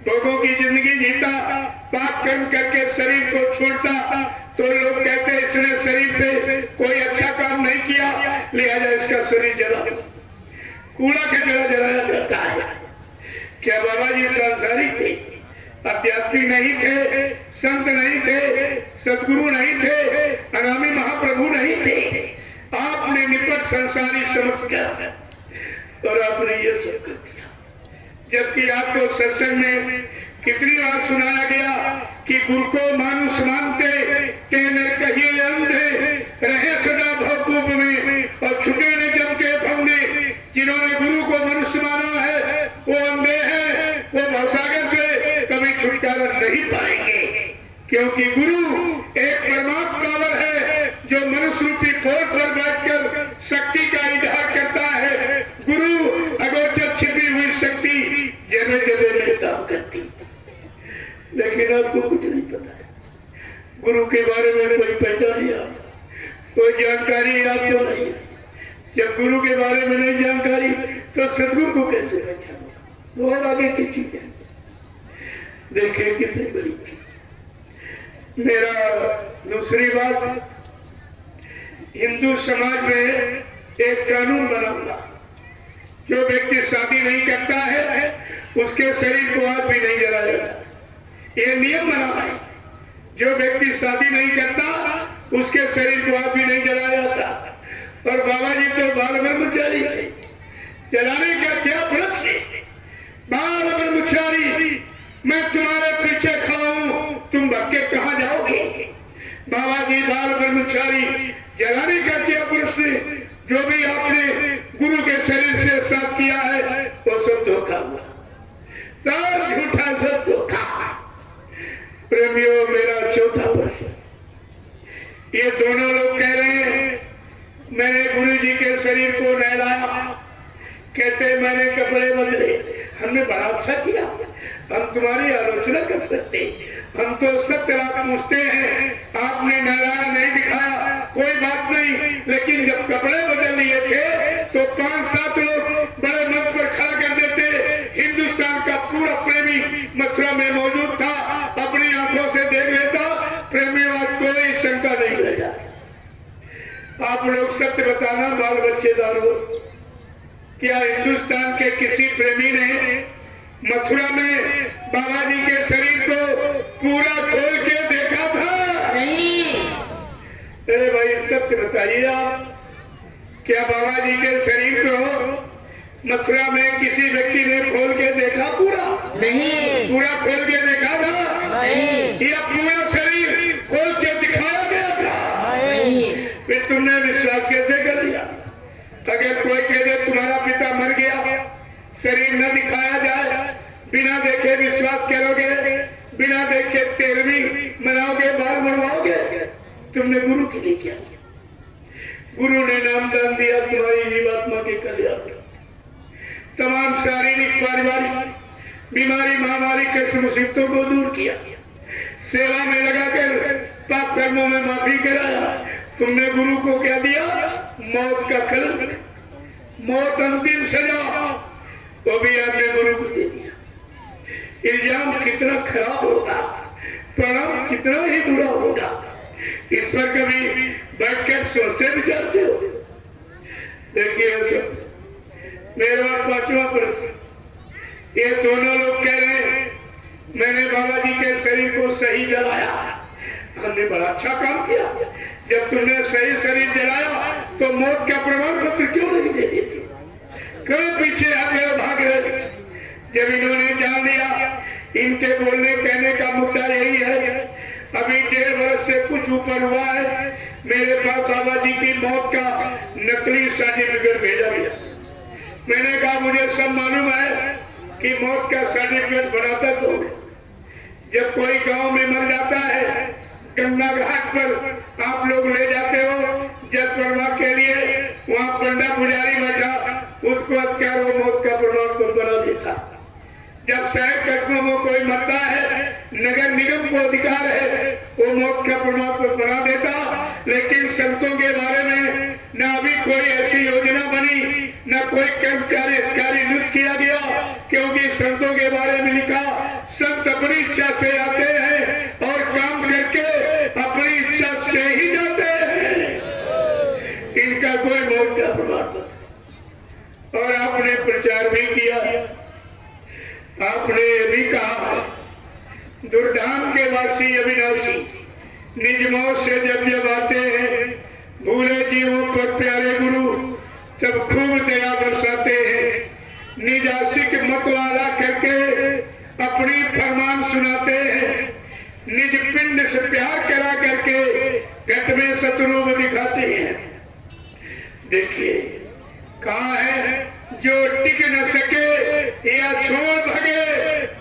लोगों की जिंदगी जीता, पाप कर्म करके शरीर को छोड़ता, तो लोग कहते इसने शरीर से कोई अच्छा काम नहीं किया, लिहाजा इसका शरीर जला, कूड़ा कचरा जलाया जाता है। क्या बाबा जी सांसारिक थे, आध्यात्मिक नहीं थे, संत नहीं थे, सदगुरु नहीं थे, अनामी महाप्रभु नहीं थे? आपने निपट संसारी समझ कर और आपने ये सब कर दिया। जबकि आपको सत्संग में कितनी बार सुनाया गया कि गुरु को मानुष मानते, तेने कहिए अंधे, रहे सदा भवकूप में और छुटे न जम के भवने। जिन्होंने गुरु को मनुष्य माना है वो अंधे हैं, वो भवसागर से कभी छुटकारा नहीं पाएंगे, क्योंकि गुरु एक परमात्मा पावर है जो मनुष्य रूपी कोष पर बैठकर शक्ति का इजहार करता है। गुरु अगोचर छिपी हुई शक्ति जगह जगह में काम करती, लेकिन आपको कुछ नहीं पता है। गुरु के बारे में कोई पहचान या कोई जानकारी आपको नहीं है। जब गुरु के बारे में नहीं जानकारी तो सदगुरु को कैसे पहचानोगे? और आगे की चीजें देखिए कितनी बड़ी चीज। मेरा दूसरी बात, हिंदू समाज में एक कानून बना हुआ, जो व्यक्ति शादी नहीं करता है उसके शरीर को हाथ भी नहीं जलाया जाता। ये नियम बना है, जो व्यक्ति शादी नहीं करता उसके शरीर को हाथ भी नहीं जलाया जाता। और बाबा जी तो बाल ब्रह्मचारी थे, जलाने का क्या प्रश्न है? बाल ब्रह्मचारी, मैं तुम्हारे पीछे खड़ा हूं, तुम भग के कहां जाओगे? बाबा जी बाल ब्रह्मचारी, जलाने का क्या प्रश्न है? जो भी आपने गुरु के शरीर से साफ किया है वो सब धोखा हुआ, सब झूठा, सब धोखा। प्रेमियों, मेरा चौथा वर्ष, ये दोनों लोग कह रहे हैं मैंने गुरु जी के शरीर को नहलाया, कहते मैंने कपड़े बदले, हमने बड़ा अच्छा किया, हम तुम्हारी आलोचना कर सकते, हम तो सत्य रात पूछते हैं, आपने नहलाया नहीं दिखाया कोई बात नहीं, लेकिन जब कपड़े बदल लिए थे तो 5-7 लोग बड़े मंच पर खड़ा कर देते। हिंदुस्तान का पूरा प्रेमी मथुरा में मौजूद था, अपनी आंखों से देख लेता। प्रेमियों, आज कोई शंका नहीं रह जाती। आप लोग सत्य बताना, बाल बच्चेदारों, क्या हिंदुस्तान के किसी प्रेमी ने मथुरा में बाबा जी के शरीर को पूरा खोल के देखा था?
नहीं।
अरे भाई सत्य बताइए आप, क्या बाबा जी के शरीर को मथुरा में किसी व्यक्ति ने खोल के देखा? पूरा
नहीं।
पूरा खोल के देखा था?
नहीं।
या पूरा शरीर खोल के दिखाया गया था?
नहीं।
फिर तुमने विश्वास कैसे कर लिया? अगर कोई कह दे तुम्हारा पिता मर गया, शरीर न दिखाया जाए, बिना देखे विश्वास करोगे, बिना देखे 13वीं मनाओगे, बाल मनवाओगे? तुमने गुरु के लिए क्या किया? गुरु ने नाम दान दिया तुम्हारी जीवात्मा के कल्याण, तमाम शारीरिक पारिवारिक बीमारी महामारी कष्ट मुसीबतों को दूर किया, सेवा में लगाकर पाप कर्मों में माफी कराया। तुमने गुरु को क्या दिया? मौत का कलंक, मौत अंतिम सजा, वो भी आपने गुरु को दे दिया। इल्जाम कितना खराब होगा, परिणाम कितना ही बुरा होगा, इस पर कभी बैठकर सोचते विचारते हो? देखिए मेरे पास 5वां प्रश्न, ये दोनों लोग कह रहे हैं मैंने बाबा जी के शरीर को सही जलाया, हमने बड़ा अच्छा काम किया। जब तुमने सही शरीर जलाया तो मौत का प्रमाण पत्र क्यों नहीं दे देते? क्यों पीछे आगे भाग रहे? जब इन्होंने जान लिया, इनके बोलने कहने का मुद्दा यही है, अभी 1.5 वर्ष से कुछ ऊपर हुआ है, मेरे पास बाबा जी की मौत का नकली सर्टिफिकेट भेजा गया। मैंने कहा मुझे सब मालूम है कि मौत का सर्टिफिकेट बनाता तो जब कोई गांव में मर जाता है, गंगा घाट पर आप लोग ले जाते हो जल प्रवाह के लिए, वहाँ पंडा पुजारी बैठा, उसको अधिकार वो मौत का प्रमाण पत्र बना देता। जब शहर कस्बों में कोई मरता है, नगर निगम को अधिकार है वो मौत का प्रमाण पत्र बना देता। लेकिन संतों के बारे में न अभी कोई ऐसी योजना बनी, न कोई कर्मचारी अधिकारी नियुक्त किया गया, क्योंकि संतों के बारे में लिखा संत अपनी इच्छा से आते हैं और काम करके अपनी इच्छा से ही जाते हैं, इनका कोई मौत का प्रमाण पत्र। और आपने प्रचार भी किया, आपने ये भी कहा दुर्धाम के वासी अविनाशी निज मौत से जब आते हैं, भूले जीवों पर प्यारे गुरु तब खूब दया बरसाते हैं। निज आशिक मतवाला करके अपनी फरमान सुनाते हैं, निज पिंड से प्यार करा करके घट में शत्रुरूप दिखाते हैं। देखिए कहा है जो टिक न सके या छोड़ भगे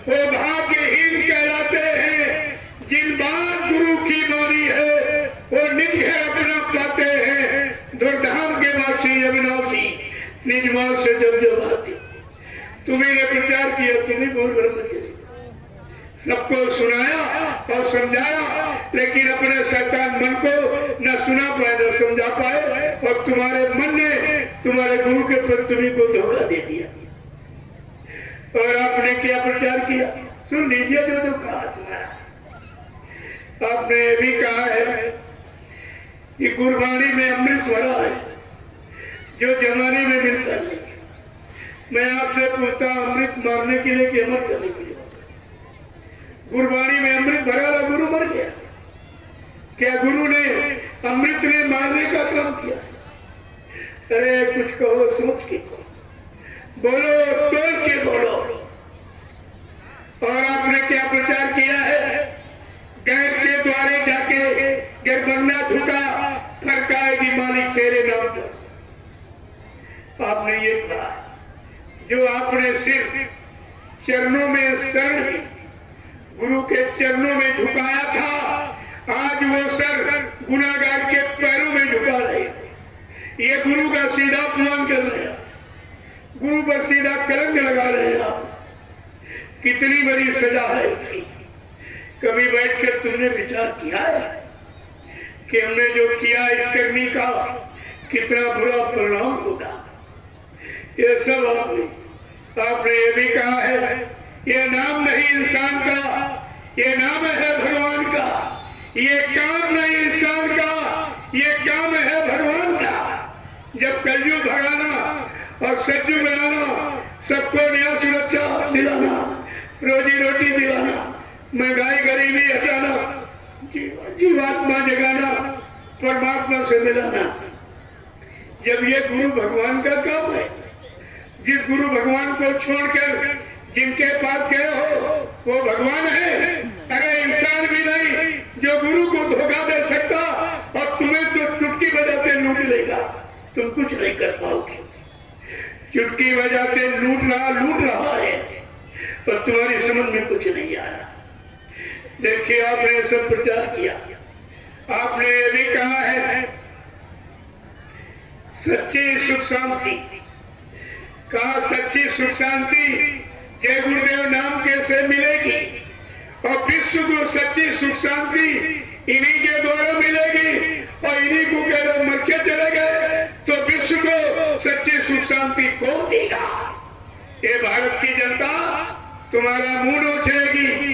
वो भाग्यहीन कहलाते हैं। जिन बात गुरु की मानी है वो निज है अपना पाते हैं। दुर्धाम के वासी अविनाशी निज मौत से जब आती। तुम्ही ने प्रचार किया, तुम्ही बोल ब्रह्मचर्य सबको सुनाया और समझाया, लेकिन अपने शैतान मन को न सुना पाए न समझा पाए, और तुम्हारे मन ने तुम्हारे गुरु के प्रति तुम्ही को धोखा दे दिया। और आपने क्या प्रचार किया? सुन लीजिए जो कहा था। आपने ये भी कहा है कि गुरबाणी में अमृत भरा है जो जमाने में मिलता नहीं। मैं आपसे पूछता हूं, अमृत मारने के लिए कि अमर करने के लिए? गुरबाणी में अमृत भरा था, गुरु मर गया। क्या गुरु ने अमृत में मारने का काम किया? अरे कुछ कहो, सोच के कहो, बोलो, तोड़ के बोलो। और आपने क्या प्रचार किया है? गैर के द्वारे जाके गरबन्ना झुका, फरकाएगी मालिक तेरे नाम पर। आपने ये कहा, जो आपने सिर्फ चरणों में शरण गुरु के चरणों में झुकाया था, आज वो सर गुनाहगार के पैरों में झुका रहे। ये गुरु का सीधा अपमान कर रहे हैं, गुरु पर सीधा कलंक लगा रहे हैं आप। कितनी बड़ी सजा है उसकी। कभी बैठकर तुमने विचार किया है कि हमने जो किया इस करनी का कितना बुरा परिणाम होगा? ये सब आपने ये भी कहा है, ये नाम नहीं इंसान का, ये नाम है भगवान का। ये काम नहीं इंसान का, ये काम है भगवान का। जब कलयुग भगाना और सज्जू बनाना, सबको नया सुरक्षा दिलाना, रोजी रोटी दिलाना, महंगाई गरीबी हटाना, जीवात्मा जगाना, परमात्मा से मिलाना, जब ये गुरु भगवान का काम है। जिस गुरु भगवान को छोड़कर जिनके पास गए हो वो भगवान है। अरे इंसान भी नहीं जो गुरु को धोखा दे सकता, और तुम्हें तो चुटकी बजाते लूट लेगा, तुम कुछ नहीं कर पाओगे। चुटकी बजाते लूट रहा है, पर तुम्हारी समझ में कुछ नहीं आ रहा। देखिए, आपने सब प्रचार किया। आपने ये भी कहा है सच्ची सुख शांति। कहा सच्ची सुख शांति जय गुरुदेव नाम के से मिलेगी, और विश्व को सच्ची सुख शांति इन्हीं के द्वारा मिलेगी। और इन्हीं को कह रहे मर के चले गए तो विश्व को सच्ची सुख शांति कौन देगा? ये भारत की जनता तुम्हारा मुंह नोचेगी,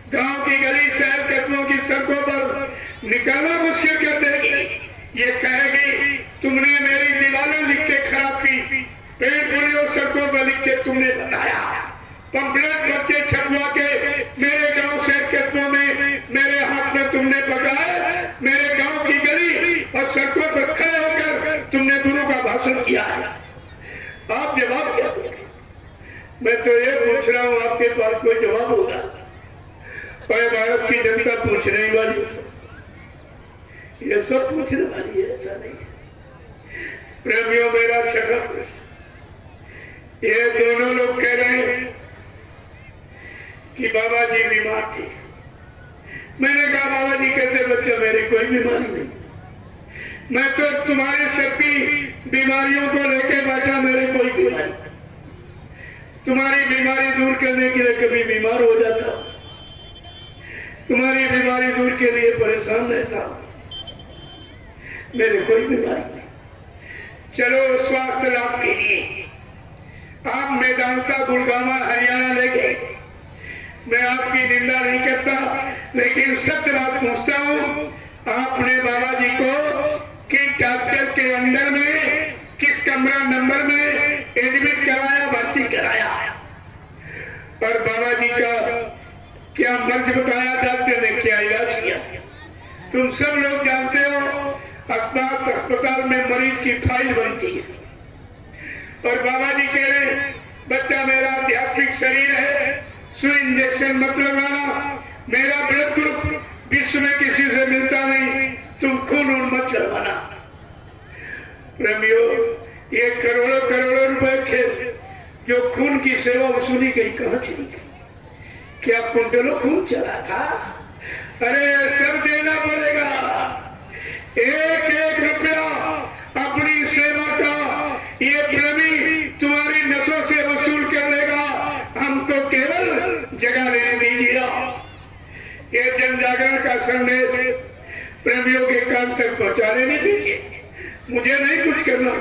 गांव की गली शहर कस्बों की सड़कों पर निकलना मुश्किल कर देगी। ये कहेगी तुमने मेरी दीवारें लिख के खराब की, पेड़ पौधों सड़कों पर लिख के तुमने बताया, पंपलेट बच्चे छपवा के मेरे गांव शहर कस्बों में मेरे हाथ में तुमने पकड़ाए, मेरे गांव की गली और सड़कों पर खड़े होकर तुमने गुरु का भाषण किया है। आप जवाब क्या दोगे? मैं तो ये पूछ रहा हूं, आपके पास कोई जवाब होगा? और भारत की जनता पूछने वाली, ये सब पूछने वाली है, ऐसा नहीं है। प्रेमियों, मेरा छठा प्रश्न, ये दोनों लोग कह रहे हैं कि बाबा जी बीमार थे। मैंने कहा बाबा जी कहते बच्चा मेरी कोई बीमारी नहीं, मैं तो तुम्हारी सबकी बीमारियों को लेकर बैठा, मेरी कोई बीमारी। तुम्हारी बीमारी दूर करने के लिए कभी बीमार हो जाता, तुम्हारी बीमारी दूर के लिए परेशान रहता, मेरे कोई बीमारी नहीं। चलो स्वास्थ्य लाभ के लिए आप मेदांता गुड़गामा हरियाणा ले गए, मैं आपकी निंदा नहीं करता, लेकिन सत्य बात पूछता हूँ, आपने बाबा जी को किस डॉक्टर के अंदर में, किस कमरा नंबर में एडमिट कराया, भर्ती कराया? और बाबा जी का क्या मर्ज बताया डॉक्टर ने, क्या इलाज किया? तुम सब लोग जानते हो अस्पताल में मरीज की फाइल बनती है, और बाबा जी कह रहे बच्चा मेरा आध्यात्मिक शरीर है, सुई इंजेक्शन मत लगाना, मेरा ब्लड ग्रुप विश्व में किसी से मिलता नहीं, तुम खून मत चढ़वाना। प्रेमियों, ये करोड़ों करोड़ों रुपए के जो खून की सेवा वसूली गई, कहां चली गई? क्या कुंटलों खून चला था? अरे सब देना पड़ेगा, एक एक रुपया अपनी सेवा का ये प्रेमी तुम्हारी नसों से वसूल कर लेगा। हमको केवल जगह लेने दीजिए। ये जन जागरण का संदेश प्रेमियों के कान तक पहुंचाने नहीं दीजिए। मुझे नहीं कुछ करना,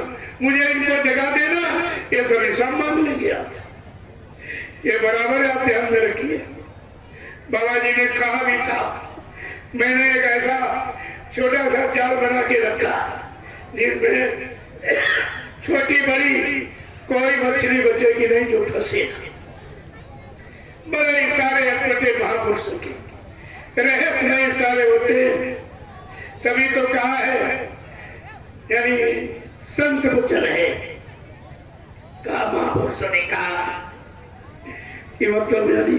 मुझे इनको जगह देना, ये सब हिसाब मांग लेंगे आप। ये बराबर आप ध्यान में रखिए। बाबा जी ने कहा भी था, मैंने एक ऐसा छोटा सा जाल बना के रखा जिसमें छोटी बड़ी कोई मछली बचेगी नहीं जो फंसे। बड़े सारे अटपटे महापुरुषों के रहस्यमय सारे होते हैं। तभी तो कहा है, यानी संत वचन है, कहा महापुरुषों ने कहा कि मतलब यानी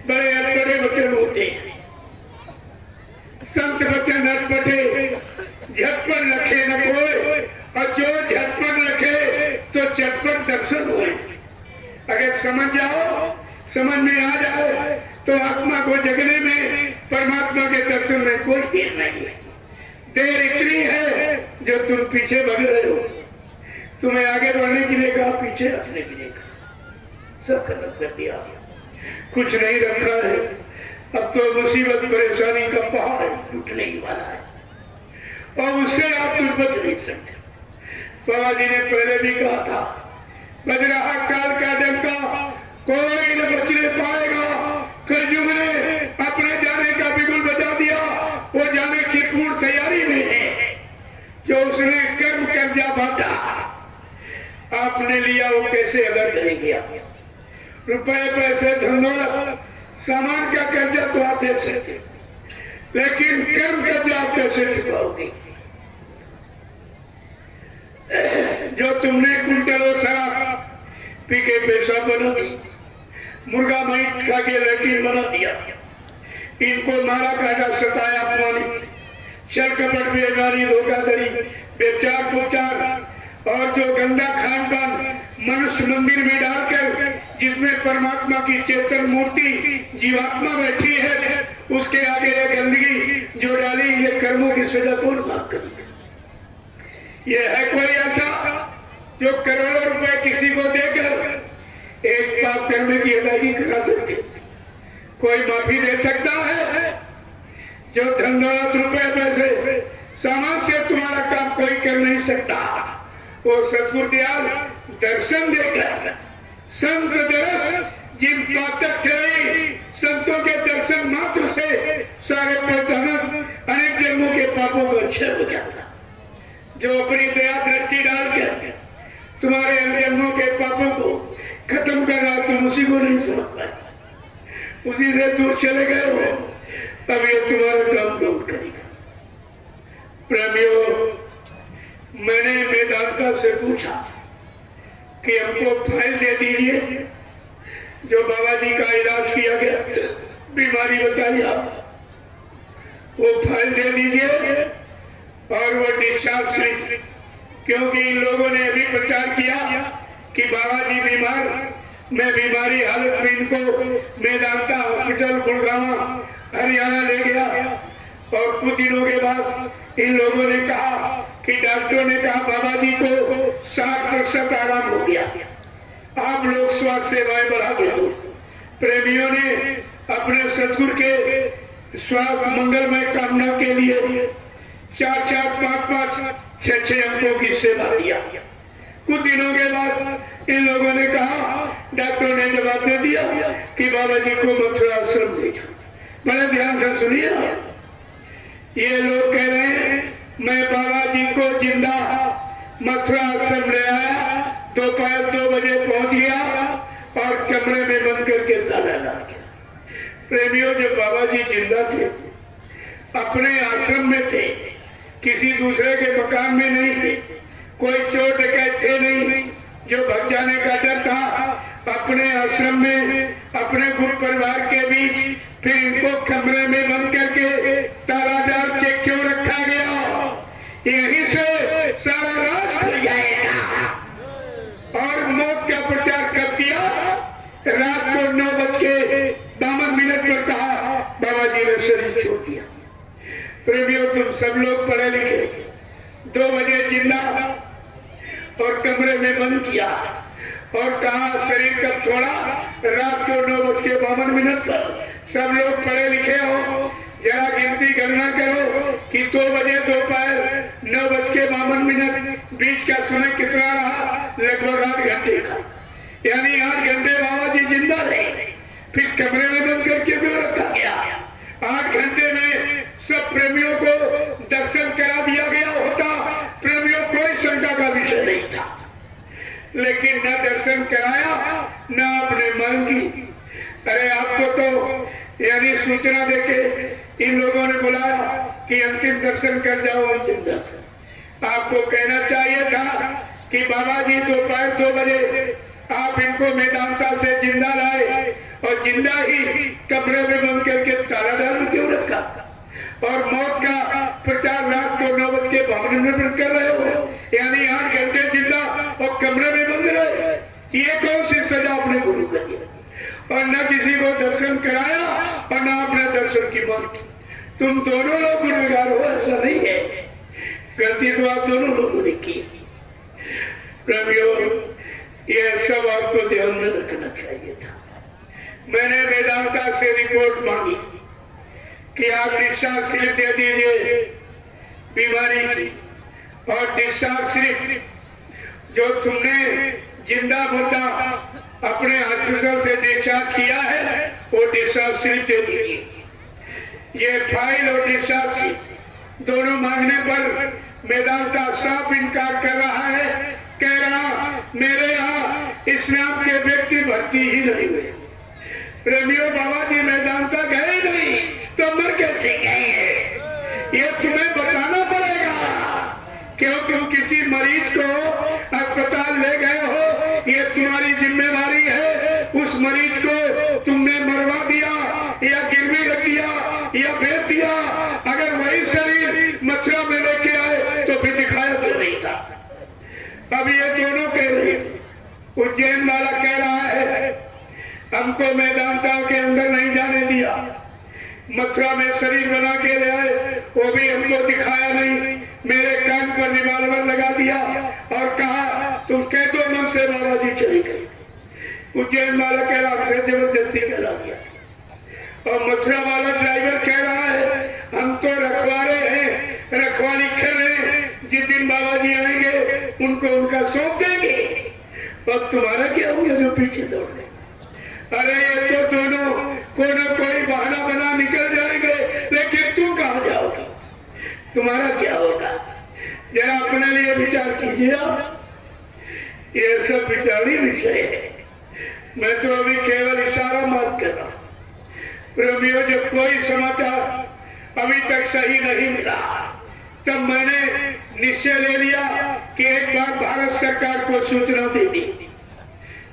बड़े अटपटे वचन होते हैं। संत वचन अटपटे झटपट रखे न कोई, और जो झटपट रखे तो झटपट दर्शन हो। अगर समझ जाओ, समझ में आ जाए तो आत्मा को जगने में, परमात्मा के दर्शन में कोई देर नहीं है। देर इतनी है जो तुम पीछे भाग रहे हो। तुम्हें आगे बढ़ने के लिए कहा, पीछे रखने के लिए कहा, सब खत्म कर दिया, कुछ नहीं रखा है। अब तो मुसीबत परेशानी का पहाड़ टूटने ही वाला है और उससे आप कुछ बच नहीं सकते। बाबा जी ने पहले भी कहा था, बज रहा काल का डंका, कोई न बचने पाएगा। कलयुग ने अपने जाने का बिगुल बजा दिया, वो जाने की पूर्ण तैयारी में है। जो उसने कर्म कर्जा बांटा, आपने लिया वो कैसे अदा करेंगे? आप रुपए पैसे धन दौलत सामान का कर्जा तो आप दे सकते, लेकिन कर्म कर्जा आप कैसे चुकाओगे? जो तुमने कुंटलों शराब पी के पेशाब बना दी, मुर्गा मीट खा के लैट्रिन बना दिया, इनको मारा काटा सताया अपमानित, छल कपट बेगानी धोखाधड़ी बेचार कुचार और जो गंदा खान पान मनुष्य मंदिर में डालकर जिसमें परमात्मा की चेतन मूर्ति जीवात्मा बैठी है, उसके आगे ये गंदगी जो डाली, ये कर्मों की सजा कौन माफ करेगा? ये है कोई ऐसा जो करोड़ों रुपए किसी को देकर एक पाप करने की अदायगी करा सकते? कोई माफी दे सकता है? जो धन दौलत रुपए पैसे सामान से तुम्हारा काम कोई कर नहीं सकता, वो सतगुरु दयाल दर्शन देकर संत दर्श जिन पातक ठहरे, संतों के दर्शन मात्र से सारे प्रधान अनेक जन्मों के पापों को अच्छा हो जाता। जो अपनी दया दृष्टि डालकर तुम्हारे जन्मों के पापों को खत्म कर रहा, तुम उसी को नहीं समझ पाए, उसी से दूर चले गए हो, अब ये तुम्हारा काम कौन करेगा? प्रेमियों, मैंने वेदांता से पूछा कि हमको फाइल दे दीजिए, जो बाबा जी का इलाज किया गया, बीमारी बताइए आप, वो फाइल दे दीजिए और वो डिस्चार्ज स्लिप, क्योंकि इन लोगों ने अभी प्रचार किया कि बाबा जी बीमार, मैं बीमारी हालत में इनको मेदांता हॉस्पिटल गुड़गांव हरियाणा ले गया, और कुछ दिनों के बाद इन लोगों ने कहा कि डॉक्टरों ने कहा बाबा जी को 60% आराम हो गया, आप लोग स्वास्थ्य सेवाएं बढ़ा दो। प्रेमियों ने अपने सतगुरु के स्वास्थ्य मंगलमय कामना के लिए 4-4, 5-5, 6-6 अंकों की सेवा दिया। कुछ दिनों के बाद इन लोगों ने कहा, डॉक्टरों ने जवाब दे दिया कि बाबा जी को मथुरा आश्रम भेजो। बड़े ध्यान से सुनिए, ये लोग कह रहे हैं मैं बाबा जी को जिंदा मथुरा आश्रम ले आया, दोपहर 2 बजे पहुंच गया और कमरे में बंद करके ताला लगा गया। प्रेमियों, जब बाबा जी जिंदा थे, अपने आश्रम में थे, किसी दूसरे के मकान में नहीं थे, कोई चोर डकैत थे नहीं, जो भग जाने का डर था, अपने आश्रम में अपने गुरु परिवार के बीच, फिर इनको कमरे में बंद करके तालादार के क्यों रखा गया? यहीं से सारा राज खुल जाएगा। और मौत का प्रचार कर दिया। रात को 9:52 पर कहा, बाबा जी ने शरीर छोड़ दिया। प्रेमियों, तुम सब लोग पढ़े लिखे, 2 बजे जिंदा और कमरे में बंद किया और कहा शरीर कब छोड़ा? रात को 9:52 पर। सब लोग पढ़े लिखे हो, जरा गिनती गणना करो कि 2 बजे दोपहर 9:52 बीच का समय कितना रहा? लगभग 8 घंटे का। यानी 8 घंटे बाबा जी जिंदा रहे, फिर कमरे में बंद करके क्यों रखा गया? 8 घंटे में सब प्रेमियों को दर्शन करा दिया गया होता, प्रेमियों कोई शंका का विषय नहीं था, लेकिन न दर्शन कराया न आपने मांग की। अरे आपको तो यानी सूचना देके इन लोगों ने बुलाया कि अंतिम दर्शन कर जाओ, अंतिम दर्शन। आपको कहना चाहिए था कि बाबा जी दोपहर 2 बजे आप इनको मेदांता से जिंदा लाए और जिंदा ही कमरे में बंद करके ताला डाल क्यों रखा? और मौत का प्रचार रात को 9 बजे के भवन में कर रहे हो, यानी 8 घंटे जिंदा और कमरे में बंद रहे। ये कौन सी सजा अपने गुरु को दी? और न किसी को दर्शन कराया और न अपने दर्शन की मांग की। तुम दोनों लोग गुनहगार हो, ऐसा नहीं है, गलती तो आप दोनों लोगों ने की। प्रेमियों, ये सब आपको ध्यान में रखना चाहिए था। मैंने वेदांता से रिपोर्ट मांगी कि आप डिस्चार्ज स्लिप दे दीजिए बीमारी की, और डिस्चार्ज स्लिप जो तुमने जिंदा मुर्दा अपने हॉस्पिटल से डिस्चार्ज किया है वो डिस्चार्ज स्लिप दे दीजिए। ये फाइल और डिस्चार्ज स्लिप दोनों मांगने पर वेदांता साफ इनकार कर रहा है, कह रहा मेरे यहाँ इस नाम के व्यक्ति भर्ती ही नहीं हुए। प्रेमियों, बाबा जी वेदांता गए नहीं तो मर कैसे गए हैं, ये तुम्हें बताना पड़ेगा। क्यों तुम किसी मरीज को अस्पताल ले गए हो, ये तुम्हारी जिम्मेवारी है। उस मरीज को तुमने मरवा दिया या गिरवी रख दिया या भेज दिया, अगर वही शरीर मथुरा में लेके आए तो फिर दिखाया तो नहीं था। अब ये दोनों कह रहे, उज्जैन वाला कह रहा है हमको वेदांता के अंदर नहीं जाने दिया, मथुरा में शरीर बना के ले आए, वो भी हमको दिखाया नहीं, मेरे कान पर रिवाल्वर लगा दिया और कहा तुम कह दो मन से बाबा जी चली गई। उज्जैन वाला कह रहा है जबरदस्ती करा दिया, और मथुरा वाला ड्राइवर कह रहा है हम तो रखवारे हैं, रखवाली कर रहे हैं, जिस दिन बाबा जी आएंगे उनको उनका सौंप देंगे, और तुम्हारा क्या हुआ जो पीछे दौड़ रहे? अरे ये तो दोनों कोई ना कोई बहाना बना निकल जाएंगे, लेकिन तुम कहाँ जाओगे? तुम्हारा क्या होगा? जरा अपने लिए विचार कीजिए। ये सब विचारी विषय है, मैं तो अभी केवल इशारा मार कर रहा हूं। प्रेमियों, जब कोई समाचार अभी तक सही नहीं मिला तब मैंने निश्चय ले लिया कि एक बार भारत सरकार को सूचना दे दी।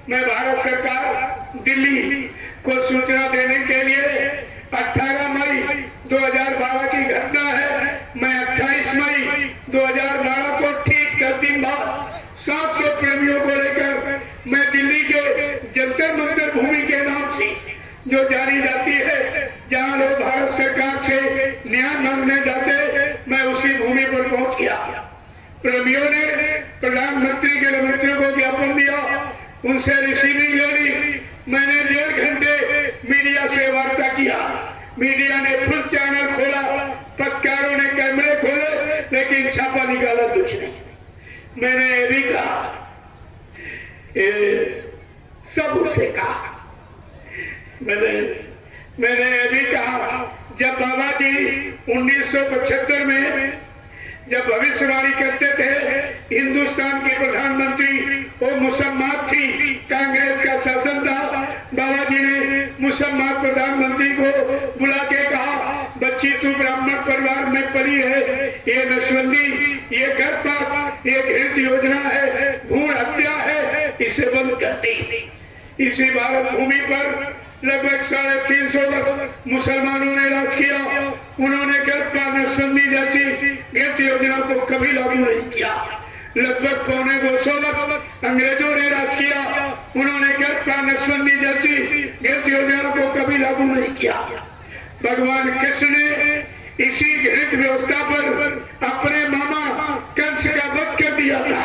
मैं भारत सरकार दिल्ली को सूचना देने के लिए 18 मई 2012 की घटना है, मैं 28 मई 2012 को ठीक 10 दिन बाद 700 प्रेमियों को लेकर मैं दिल्ली के जंतर मंतर भूमि के नाम से जो जानी जाती है, जहां लोग भारत सरकार से न्याय मांगने जाते, मैं उसी भूमि पर पहुंच गया। प्रेमियों ने प्रधानमंत्री के मंत्रियों को ज्ञापन दिया, उनसे रिसीविंग ले ली। मैंने 1.5 घंटे मीडिया से वार्ता किया, मीडिया ने फुल चैनल खोला, पत्रकारों ने कैमरे खोले, लेकिन छापा निकाला कुछ नहीं। मैंने ये भी कहा, सब उनसे कहा, मैंने ये भी कहा जब बाबा जी 1975 में जब भविष्यवाणी करते थे, हिंदुस्तान के प्रधानमंत्री वो मुसलमान थी, कांग्रेस का शासन था, बाबा जी ने मुसलमान प्रधानमंत्री को बुला के कहा बच्ची तू ब्राह्मण परिवार में पली है, ये नशबंदी, ये गर्भपात, ये घृत योजना है, भ्रूण हत्या है, इसे बंद कर दी। इसी भारत भूमि पर लगभग 350 वर्ष मुसलमानों ने राज किया, उन्होंने गर्भपात नशबंदी जैसी घृत योजना को कभी लागू नहीं किया। लगभग 250 वर्ष अंग्रेजों ने राज किया, उन्होंने गर्भपात नशबंदी जैसी घृत योजना को कभी लागू नहीं किया। भगवान कृष्ण ने इसी घृत व्यवस्था पर अपने मामा कंस का वध कर दिया था।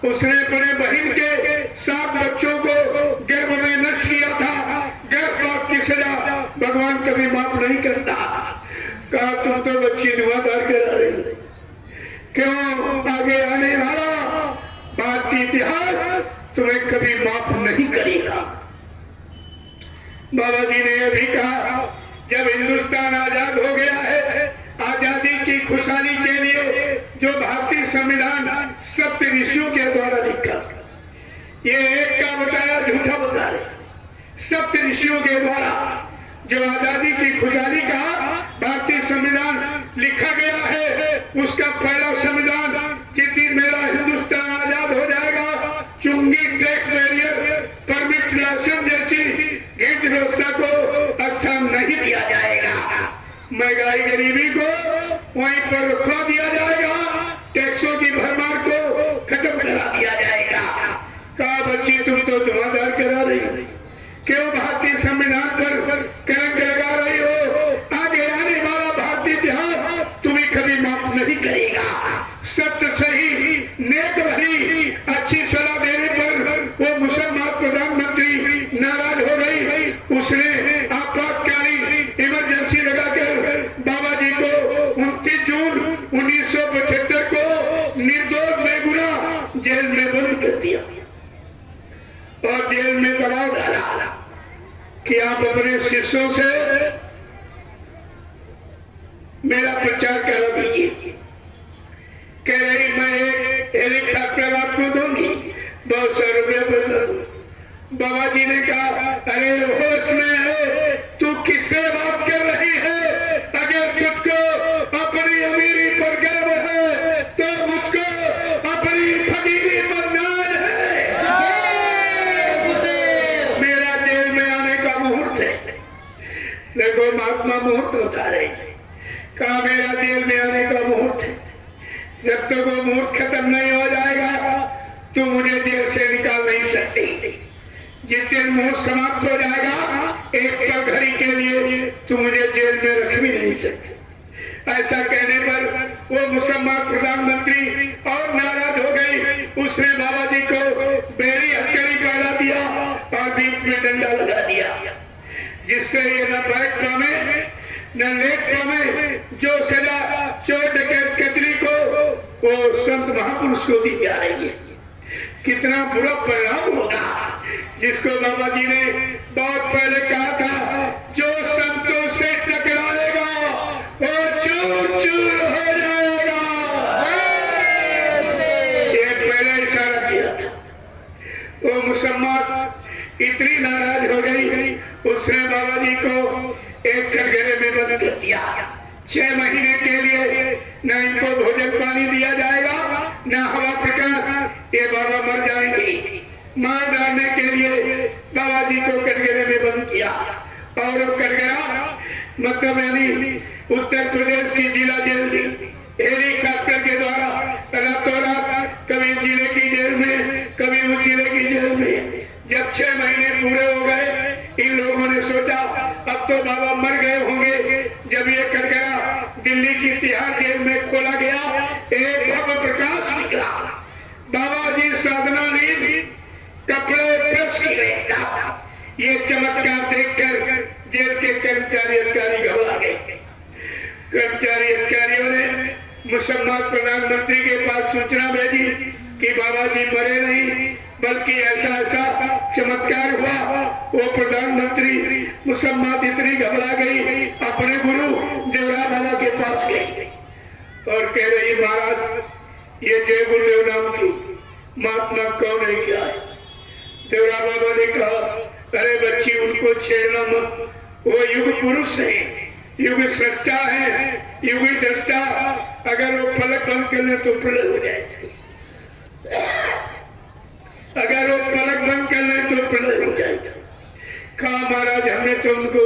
उसने अपने बहन के 7 बच्चों को गर्भ में नष्ट किया था। गर्भपात की सजा भगवान कभी माफ नहीं करता। कहा तुम तो बच्ची धुआंधार करा रही हो, क्यों? आगे आने वाला भारतीय इतिहास तुम्हें कभी माफ नहीं करेगा। बाबा जी ने यह भी कहा, जब हिंदुस्तान आजाद हो गया है, आजादी की खुशहाली के लिए जो भारतीय संविधान सप्त ऋषियों के द्वारा लिखा, ये एक का बताया झूठा बता रहे। सप्त ऋषियों के द्वारा जो आजादी की खुशहाली का भारतीय संविधान लिखा गया है, उसका पहला संविधान जिस दिन मेरा हिंदुस्तान आजाद हो जाएगा, चुंगी, टैक्स बैरियर, परमिट, लाइसेंस जैसी हित व्यवस्था को स्थान नहीं दिया जाएगा। महंगाई, गरीबी को वहीं पर रुकवा दिया जाएगा, टैक्सों की भरमार को खत्म करा दिया जाएगा। कहा, बच्ची तुम तो धुआंधार करा रही हो, क्यों भारतीय संविधान पर कलंक लगा रही हो? आगे आने वाला भारतीय इतिहास तुम्हें कभी माफ नहीं करेगा। सत्य, सही, नेक भली अच्छी सलाह देने पर वो मुसलमान प्रधानमंत्री नाराज हो गई। उसने आपातकालीन इमरजेंसी लगाकर बाबा जी को 29 जून 1975 को निर्दोष बेगुनाह जेल में बंद कर दिया और जेल में दबाव डाला कि आप अपने शिष्यों से मेरा प्रचार करा दीजिए। कह रही, मैं एक हेलीकॉप्टर आपको दूंगी, 200 रुपये पैसा दूंगी। बाबा जी ने कहा, अरे होश में है, तू किससे बात कर रही है? अगर तुझको अपनी अमीरी पर गर्व है तो मुझको अपनी फकीरी पर नाज है। मेरा जेल में आने का मुहूर्त है। देखो, महात्मा मुहूर्त होता रहे। कहा, मेरा जेल में आने का मुहूर्त है, जब तक वो मुहूर्त खत्म नहीं हो जाएगा तो मुझे जेल से निकाल नहीं सकती। जिस दिन मुहूर्त समाप्त हो जाएगा, एक पल घड़ी के लिए तो मुझे जेल में रख भी नहीं सकते। ऐसा कहने पर वो मुसलमान प्रधानमंत्री और नाराज हो गई। उसने बाबा जी को बेरी हथकड़ी पहना दिया और बीच में डंडा लगा दिया, जिससे ये न बैठ पावे न लेट पावे। जो सजा चोर डकैत कतरी को वो संत महापुरुष को दी जा रही है, कितना बुरा परिणाम होगा, जिसको बाबा जी ने बहुत पहले कहा था, जो संतों से टकराएगा वो चूर चूर हो जाएगा। ये पहले इशारा किया था। वो मुसलमान इतनी नाराज हो गई, उसने बाबा जी को एक कटघरे में बंद कर दिया। 6 महीने के लिए न इनको भोजन पानी दिया जाएगा, न हवा प्रकाश। ये बाबा मर जाएंगे। मार डालने के लिए बाबा जी को कटघरे में बंद किया। और कटघरा मतलब यानी उत्तर प्रदेश की जिला जेल थी। हेलीकॉप्टर के द्वारा रातों रात कभी जिले की जेल में, कभी उस जिले की जेल में। जब 6 महीने पूरे हो गए, इन लोगों ने सोचा अब तो बाबा मर गए होंगे। जब ये कटघरा दिल्ली की तिहाड़ जेल में खोला गया, एक भव्य प्रकाश निकला। बाबा जी साधना नींद, कपड़े प्रेस किए। ये चमत्कार देखकर जेल के कर्मचारी अधिकारी घबरा गए। कर्मचारी अधिकारियों ने मुसलमान प्रधानमंत्री के पास सूचना भेजी कि बाबा जी मरे नहीं, बल्कि ऐसा ऐसा चमत्कार हुआ। वो प्रधानमंत्री मुसलमान इतनी घबरा गई, अपने गुरु देवरा बाबा के पास गई और कह रही, महाराज, ये जय गुरुदेव नाम की महात्मा कौन है, क्या है? देवरा बाबा ने कहा, अरे बच्ची, उनको छेड़ना मत, वो युग पुरुष है, युग सृष्टा है, युग दृष्टा। अगर वो पलक बंद कर ले तो प्रलय हो जाए, अगर वो पलक बंद कर ले तो प्रलय हो जाएगा। कहा, महाराज, हमने तो उनको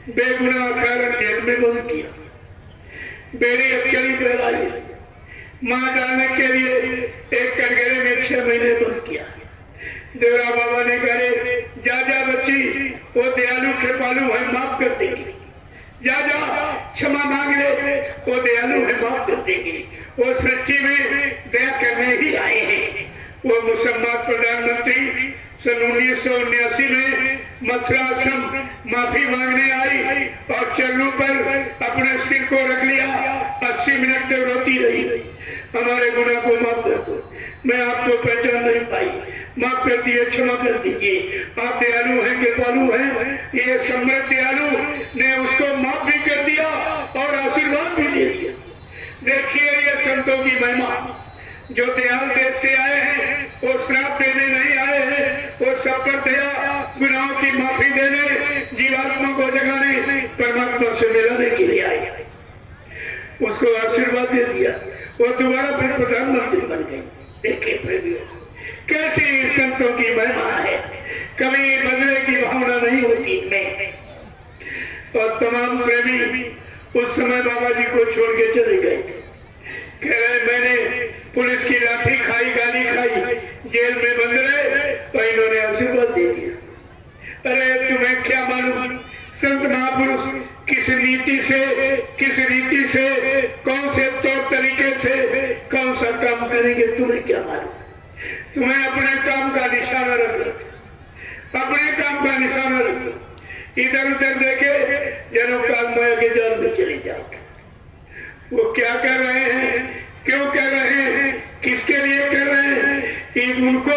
बेगुनाह कारण जेल में बंद किया, बेरी हथकड़ी पहनाई, मार डालने के लिए एक कटघरे में 6 महीने बंद किया। देवरा बाबा ने कहे, जा जा बच्ची, वो दयालु कृपालु है, माफ कर देगी। जा जा, क्षमा मांग ले, वो दयालु है, माफ कर देगी। वो सच्ची में दया करने ही आए हैं। वो मुसलमान प्रधानमंत्री सन 1979 में मथुरा आश्रम माफी मांगने आई और चरणों पर अपने सिर को रख लिया। 80 मिनट तक रोती रही, हमारे गुनाह को माफ कर दो, मैं आपको पहचान नहीं पाई। माफ कर दिए, क्षमा कर दीजिए। आप दयालु हैं, कृपालु हैं। ये सम्राट दयालु ने उसको माफ भी कर दिया और आशीर्वाद भी दे दिया। देखिए ये संतों की महिमा। जो दयाल देश से आए हैं वो श्राप देने नहीं आए हैं, वो सब पर दया, गुनाहों की माफी देने, जीवात्मा को जगाने, परमात्मा से मिलाने के लिए आए। उसको आशीर्वाद दे दिया, वो दोबारा फिर प्रधानमंत्री बन गई। देखिए प्रेमियों, कैसी संतों की महिमा है। कभी बदले की भावना नहीं होती इनमें। और तमाम प्रेमी उस समय बाबा जी को छोड़ के चले गए थे। कह रहे मैंने पुलिस की लाठी खाई, गाली खाई, जेल में बंद रहे, तो इन्होंने आशीर्वाद दे दिया। अरे तुम्हें क्या मालूम संत महापुरुष किस रीति से, कौन से तौर तरीके से कौन सा काम करेंगे, तुम्हें क्या मालूम। तुम्हें अपने काम का निशाना रखो, अपने काम का निशाना रखो। इधर उधर देखे जनों काल माया के जाल में चले जाओ। वो क्या कर रहे हैं, क्यों कर रहे हैं, किसके लिए कर रहे हैं, उनको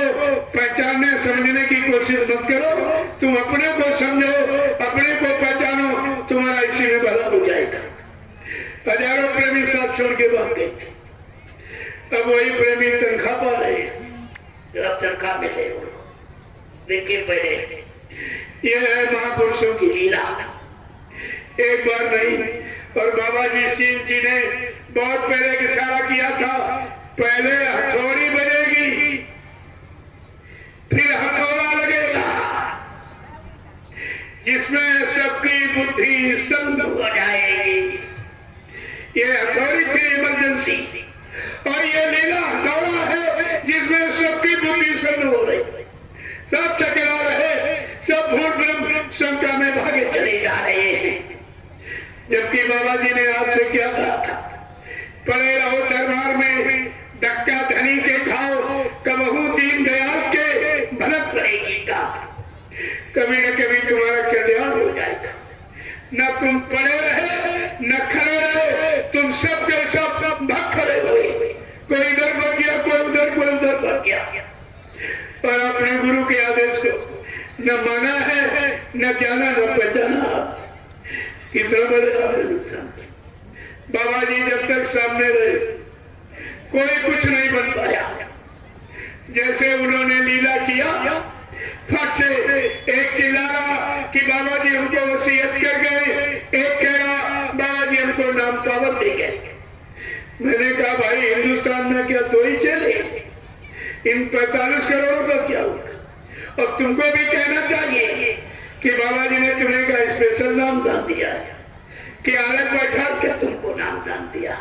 पहचानने समझने की कोशिश मत करो। तुम अपने को समझो, अपने को पहचानो, तुम्हारा इसी में भला हो जाएगा। हजारों प्रेमी साथ छोड़ के भाग गए थे। अब वही प्रेमी तनख्वाह पा रहे हैं, जब तनख्वाह मिले उनको। देखिए पहले यह है महापुरुषों की लीला, एक बार नहीं। और बाबा जी सिंह जी ने बहुत पहले इशारा किया था, पहले हथौड़ी बजेगी फिर हथौड़ा लगेगा, जिसमें सबकी बुद्धि संग हो जाएगी। ये हथौड़ी थी इमरजेंसी, और ये लीला हथौड़ा है जिसमें सबकी बुद्धि संग हो रही। सब चकरा रहे, सब भूल ब्रह्म शंका में भागे चले जा रहे हैं। जबकि बाबा जी ने आपसे क्या कहा था, पड़े रहो दरबार में, धक्का धनी के खाओ, कबहू दीन दयाल के भनक रहेगी का। कभी न कभी तुम्हारा कल्याण हो जाएगा। न तुम पड़े रहे न खड़े रहे, तुम सब के सब भग खड़े हुए। कोई इधर भग गया, कोई उधर भग गया। और अपने गुरु के आदेश को न माना है, न जाना, न पहचाना। कितना बड़ा नुकसान। बाबा जी जब तक सामने रहे कोई कुछ नहीं बन पाया। जैसे उन्होंने लीला किया, फट से एक चिल्लाया कि बाबा जी हमको वसीयत कर गए, एक कह रहा बाबा जी हमको नाम पावर दे गए। मैंने कहा भाई हिंदुस्तान में क्या दो ही चले, इन 45 करोड़ का क्या होगा। और तुमको भी कहना चाहिए कि बाबा जी ने तुम्हें का स्पेशल नाम दान दिया है, कि अलग बैठा के तुमको नाम दान दिया।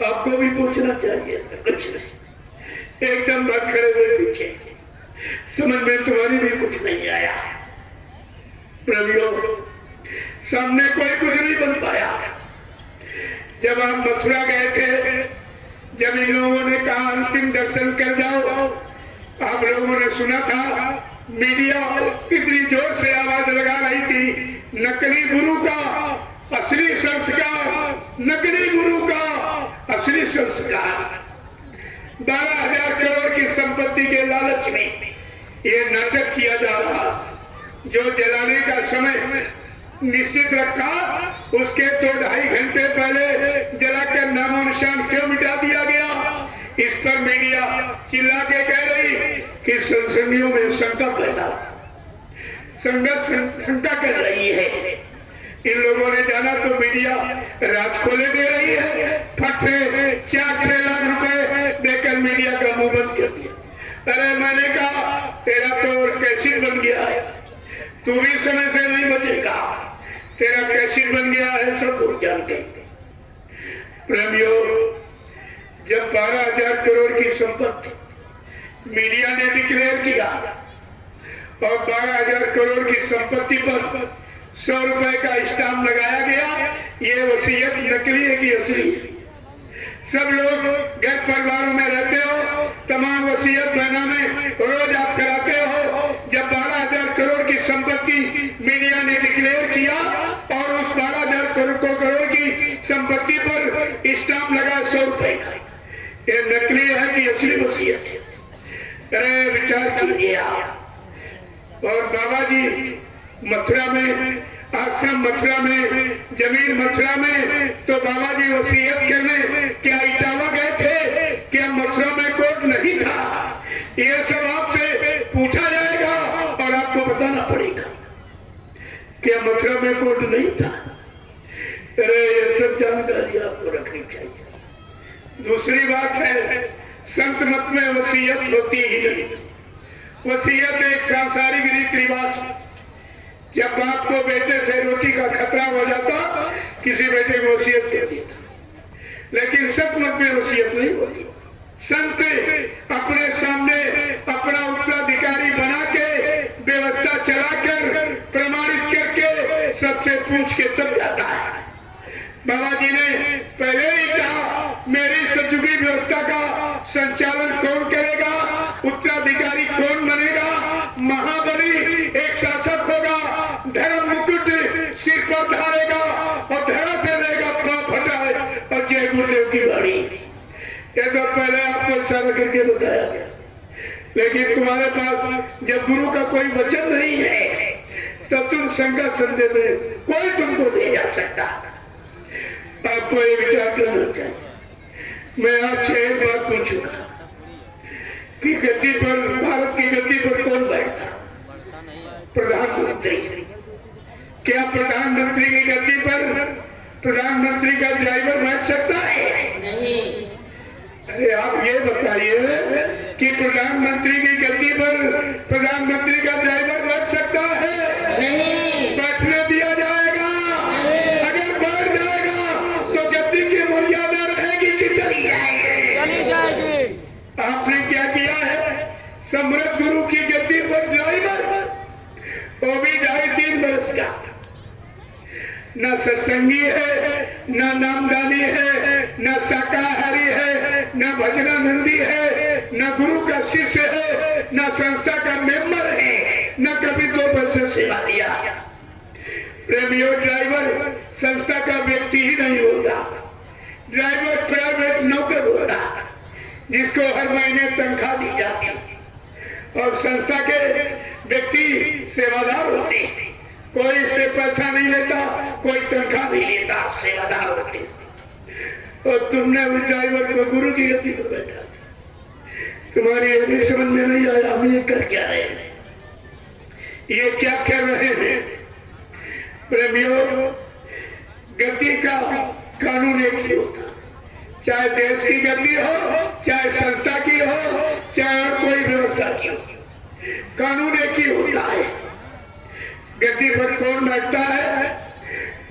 आपको भी पूछना चाहिए। कुछ नहीं, एकदम भाग खड़े हुए पीछे, समझ में तुम्हारी भी कुछ नहीं आया। प्रभु सामने कोई कुछ नहीं बन पाया। जब आप मथुरा गए थे, जब इन लोगों ने कहा अंतिम दर्शन कर जाओ, आप लोगों ने सुना था मीडिया कितनी जोर से आवाज लगा रही थी, नकली गुरु का असली संस्कार, नकली गुरु का असली संस्कार। 12,000 करोड़ की संपत्ति के लालच में ये नाटक किया जा रहा। जो जलाने का समय निश्चित रखा, उसके तो 2.5 घंटे पहले जलाकर नामो निशान क्यों मिटा दिया गया। इस पर मीडिया चिल्ला के कह रही कि सत्संगियों में शंका पैदा, शंका कर रही है। इन लोगों ने जाना तो मीडिया रात खोले दे रही है। फट से 4-6 लाख रुपए देकर मीडिया का मुंह बंद कर दिया। अरे मैंने कहा तेरा तो कैसेट बन गया है, तू भी समय से नहीं बचेगा, तेरा कैसेट बन गया है, सब लोग जानते हैं। प्रेमियों, जब 12,000 करोड़ की संपत्ति मीडिया ने डिक्लेयर किया और 12,000 करोड़ की संपत्ति पर 100 रुपए का स्टाम्प लगाया गया, ये वसीयत नकली है कि असली है। सब लोग घर परिवारों में रहते हो, तमाम वसीयत बहना में रोज आप कराते हो। जब 12,000 करोड़ की संपत्ति मीडिया ने डिक्लेयर किया और उस 12,000 करोड़ की संपत्ति पर स्टाम्प लगा 100 रुपए का, ये नकली है कि असली वसीयत है। अरे कीजिए। और बाबा जी मथुरा में, आश्रम मथुरा में, जमीन मथुरा में, तो बाबा जी वसीयत करने क्या इटावा गए थे? क्या मथुरा में कोर्ट नहीं था? ये सब आपसे पूछा जाएगा और आपको बताना पड़ेगा। क्या मथुरा में कोर्ट नहीं था? अरे ये सब जानकारी आपको रखनी चाहिए। दूसरी बात है, संत मत में वसीयत होती ही नहीं। वसीयत एक सांसारिक रीति रिवाज। जब बाप को बेटे से रोटी का खतरा हो जाता, किसी बेटे को वसीयत कर देता, लेकिन संत मत में वसीयत नहीं होती। संत अपने सामने अपना उत्तराधिकारी बना के व्यवस्था चलाकर प्रमाणित करके सबसे पूछ के तब जाता है। बाबा जी ने पहले ही कहा, मेरी सतयुगी व्यवस्था का संचालन कौन करेगा, उत्तराधिकारी कौन बनेगा? महाबली एक शासक होगा, धर्म मुकुट सिर पर धारेगा और धरा से लेगा पाप हटाए और जय गुरुदेव की बाणी। ये तो पहले आपको इशारा करके बताया गया, लेकिन तुम्हारे पास जब गुरु का कोई वचन नहीं है तब तुम शंका संदेह में कोई तुमको नहीं जा सकता। आपको ये विचार करना चाहिए। मैं आपसे एक बात पूछूंगा कि गद्दी पर, भारत की गद्दी पर कौन बैठता? प्रधानमंत्री। क्या प्रधानमंत्री की गद्दी पर प्रधानमंत्री का ड्राइवर बैठ सकता है?
नहीं।
अरे आप ये बताइए कि प्रधानमंत्री की गद्दी पर प्रधानमंत्री का ड्राइवर बैठ सकता है?
नहीं।
बैठने दिया जाएगा? अगर बैठ जाएगा तो गद्दी की मर्यादा रहेगी कि चली जाएगी?
चली जाएगी।
आपने क्या किया है? सम्राट गुरु की गद्दी पर ड्राइवर, वो भी 2.5-3 वर्ष का, न सत्संगी है, न नामदानी है, न शाकाहारी है, न भजनानंदी है, न गुरु का शिष्य है, न संस्था का मेंबर है, न कभी 2 वर्ष सेवा दिया। प्रेमियों, ड्राइवर संस्था का व्यक्ति ही नहीं होता। ड्राइवर प्राइवेट नौकर होता जिसको हर महीने तनख्वाह दी जाती, और संस्था के व्यक्ति सेवादार होते, कोई इससे पैसा नहीं लेता, कोई तनख्वाह नहीं लेता, सेवादार होते। और तुमने उस ड्राइवर को गुरु की गद्दी पर बैठा। तुम्हारी ये भी समझ में नहीं आया हम ये कर क्या रहे हैं, ये क्या कर रहे हैं? प्रेमियों, गद्दी का कानून एक ही होता, चाहे देश की गद्दी हो, चाहे संस्था की हो, चाहे और कोई व्यवस्था की हो, कानून एक ही होता है। गद्दी पर कौन बैठता है?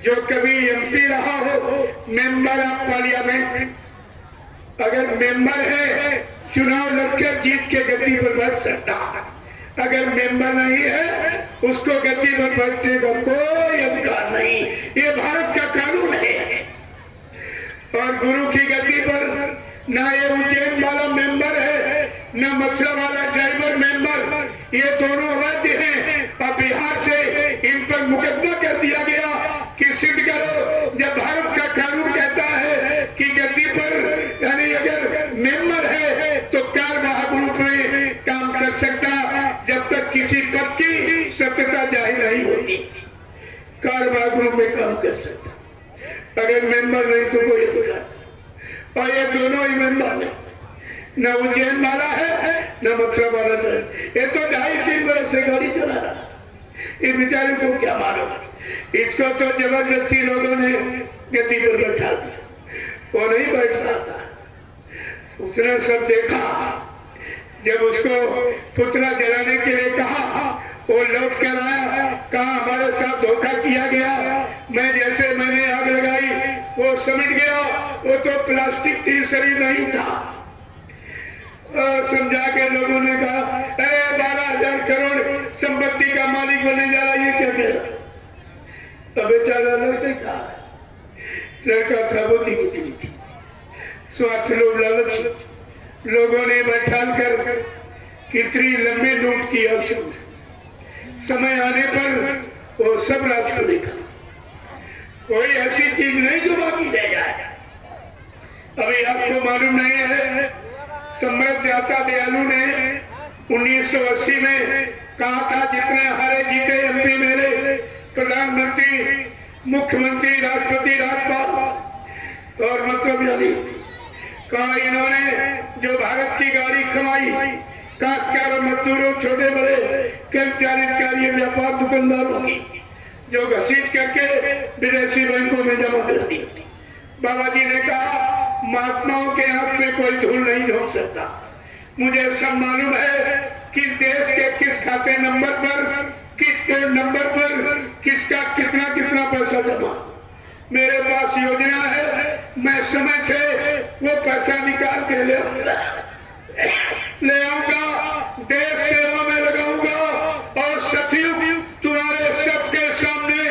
जो कभी एमपी रहा हो, मेंबर ऑफ पार्लियामेंट। अगर मेंबर है, चुनाव लड़कर जीत के गद्दी पर बैठ सकता है। अगर मेंबर नहीं है, उसको गद्दी पर बैठने का कोई अधिकार नहीं। ये भारत का कानून है। और गुरु की गद्दी पर ना ये उज्जैन वाला मेंबर है, न मथुरा वाला ड्राइवर मेंबर, ये दोनों अवैध हैं। और बिहार से इन पर मुकदमा कर दिया गया कि सिद्ध करो, जब भारत का कानून कहता है कि गद्दी पर यानी अगर मेंबर है तो कार्यवाहक रूप में काम कर सकता, जब तक किसी पद की सत्यता जाहिर नहीं होती, कार्यवाहक रूप में काम कर सकता। अगर मेंबर नहीं तो कोई अधिकार। और ये दोनों ही मेंबर है, न उज्जैन वाला है न मथुरा वाला है। ये तो 2.5-3 वर्ष से गाड़ी चला रहा। इस बेचारे को क्या मालूम, इसको तो जबरदस्ती लोगों ने गद्दी पर बैठा दिया, वो नहीं बैठ रहा था। उसने सब देखा। जब उसको पुतला जलाने के लिए कहा, वो लौट कर आया, कहा हमारे साथ धोखा किया गया, मैंने आग लगाई, वो समझ गया वो तो प्लास्टिक थी, शरीर नहीं था। समझा के लोगों ने कहा, अरे 12,000 करोड़ संपत्ति का मालिक बनने जा रहा, ये क्या कह रहा? तब बेचारा लड़का था, लड़का था बुद्धि थी, स्वार्थ लोभ लालच लोगों ने बैठाल कर कितनी लंबी लूट की। समय आने पर वो सब राज को देखा, कोई ऐसी चीज नहीं जो बाकी रह जाए। अभी आपको मालूम नहीं है, सम्राट दाता दयालु ने 1980 में कहा था जितने हारे जीते एमपी मेरे, प्रधानमंत्री, मुख्यमंत्री, राष्ट्रपति, राज्यपाल, और मतलब यानी कहा इन्होंने जो भारत की गाड़ी कमाई, काश्तकार, मजदूरों, छोटे बड़े कर्मचारी, अधिकारी, व्यापार, दुकानदारों की जो घसीट करके विदेशी बैंकों में जमा कर दी। बाबा जी ने कहा महात्माओं के हाथ में कोई धूल नहीं झोंक सकता। मुझे सब मालूम है कि देश के किस खाते नंबर पर, किस कोड नंबर पर किसका कितना कितना पैसा जमा। मेरे पास योजना है, मैं समय से वो पैसा निकाल के ले आऊंगा, देश सेवा में लगाऊंगा और सचिव तुम्हारे सबके सामने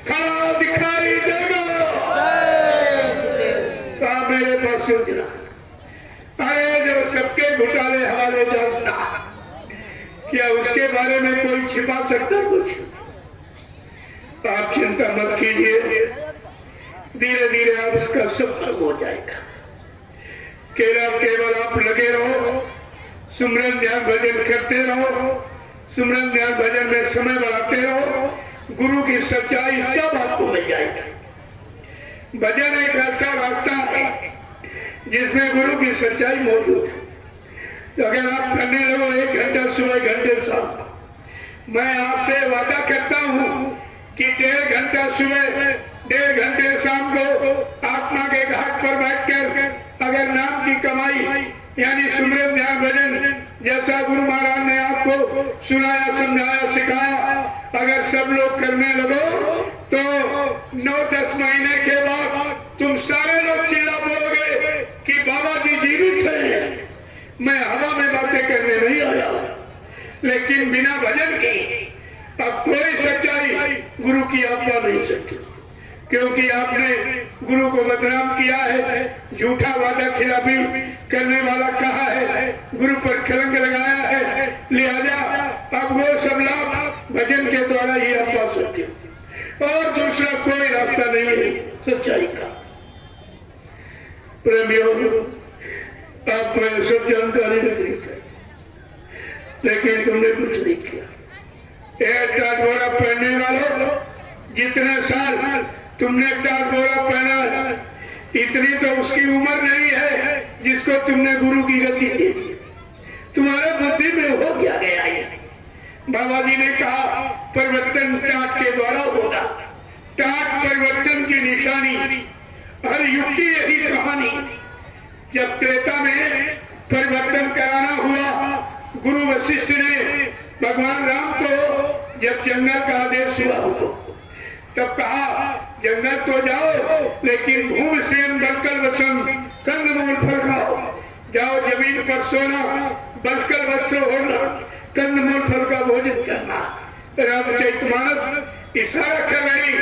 खड़ा दिखाई देगा। कहा मेरे पास योजना। अरे जो सबके घोटाले हवाले जांचना, क्या उसके बारे में कोई छिपा सकता कुछ? आप चिंता मत कीजिए, धीरे धीरे आप उसका सब खत्म हो जाएगा। केवल आप लगे रहो, सुमरन ध्यान भजन करते रहो, सुमरन ध्यान भजन में समय बढ़ाते रहो, गुरु की सच्चाई सब आपको मिल जाएगी। भजन एक ऐसा रास्ता है जिसमें गुरु की सच्चाई मौजूद है। तो अगर आप करने लगो 1 घंटा सुबह, 1 घंटे शाम, मैं आपसे वादा करता हूं कि 1.5 घंटा सुबह, 1.5 घंटे शाम को आत्मा के घाट पर बैठकर अगर नाम की कमाई यानी सुमरन ध्यान भजन जैसा गुरु महाराज ने आपको सुनाया, समझाया, सिखाया, अगर सब लोग करने लगो तो 9-10 महीने के बाद तुम सारे लोग चिल्ला बोलोगे कि बाबा जी जीवित हैं। मैं हवा में बातें करने नहीं आया, लेकिन बिना भजन के अब कोई सच्चाई गुरु की आप जा नहीं सकते, क्योंकि आपने गुरु को बदनाम किया है, झूठा वादा खिलाफी करने वाला कहा है, गुरु पर कलंक लगाया है। लिहाजा अब वो सब लाभ भजन के द्वारा ही आप पा सकते हो और दूसरा कोई रास्ता नहीं है सच्चाई का। प्रेमियों, आप में सब जानकारी रखी है, लेकिन तुमने कुछ नहीं किया। एक टाटवारा पहनने वालों, जितने साल तुमने टाटवारा पहना, इतनी तो उसकी उम्र नहीं है जिसको तुमने गुरु की गति दी। तुम्हारे बुद्धि में हो क्या गया है? बाबा जी ने कहा परिवर्तन टाट के द्वारा होगा। टाट परिवर्तन की निशानी, हर युग की यही कहानी। जब त्रेता में परिवर्तन कराना हुआ, गुरु वशिष्ठ ने भगवान राम को जब जंगल का आदेश हुआ हो तब कहा जंगल तो जाओ, लेकिन भूमि सेन बलकल वसन कंदमूल फल खाओ। जाओ जमीन पर सोना, बलकल वस्त्र ओढ़ना, कंदमूल फल का भोजन करना। रामचरितमानस इशारा कर रही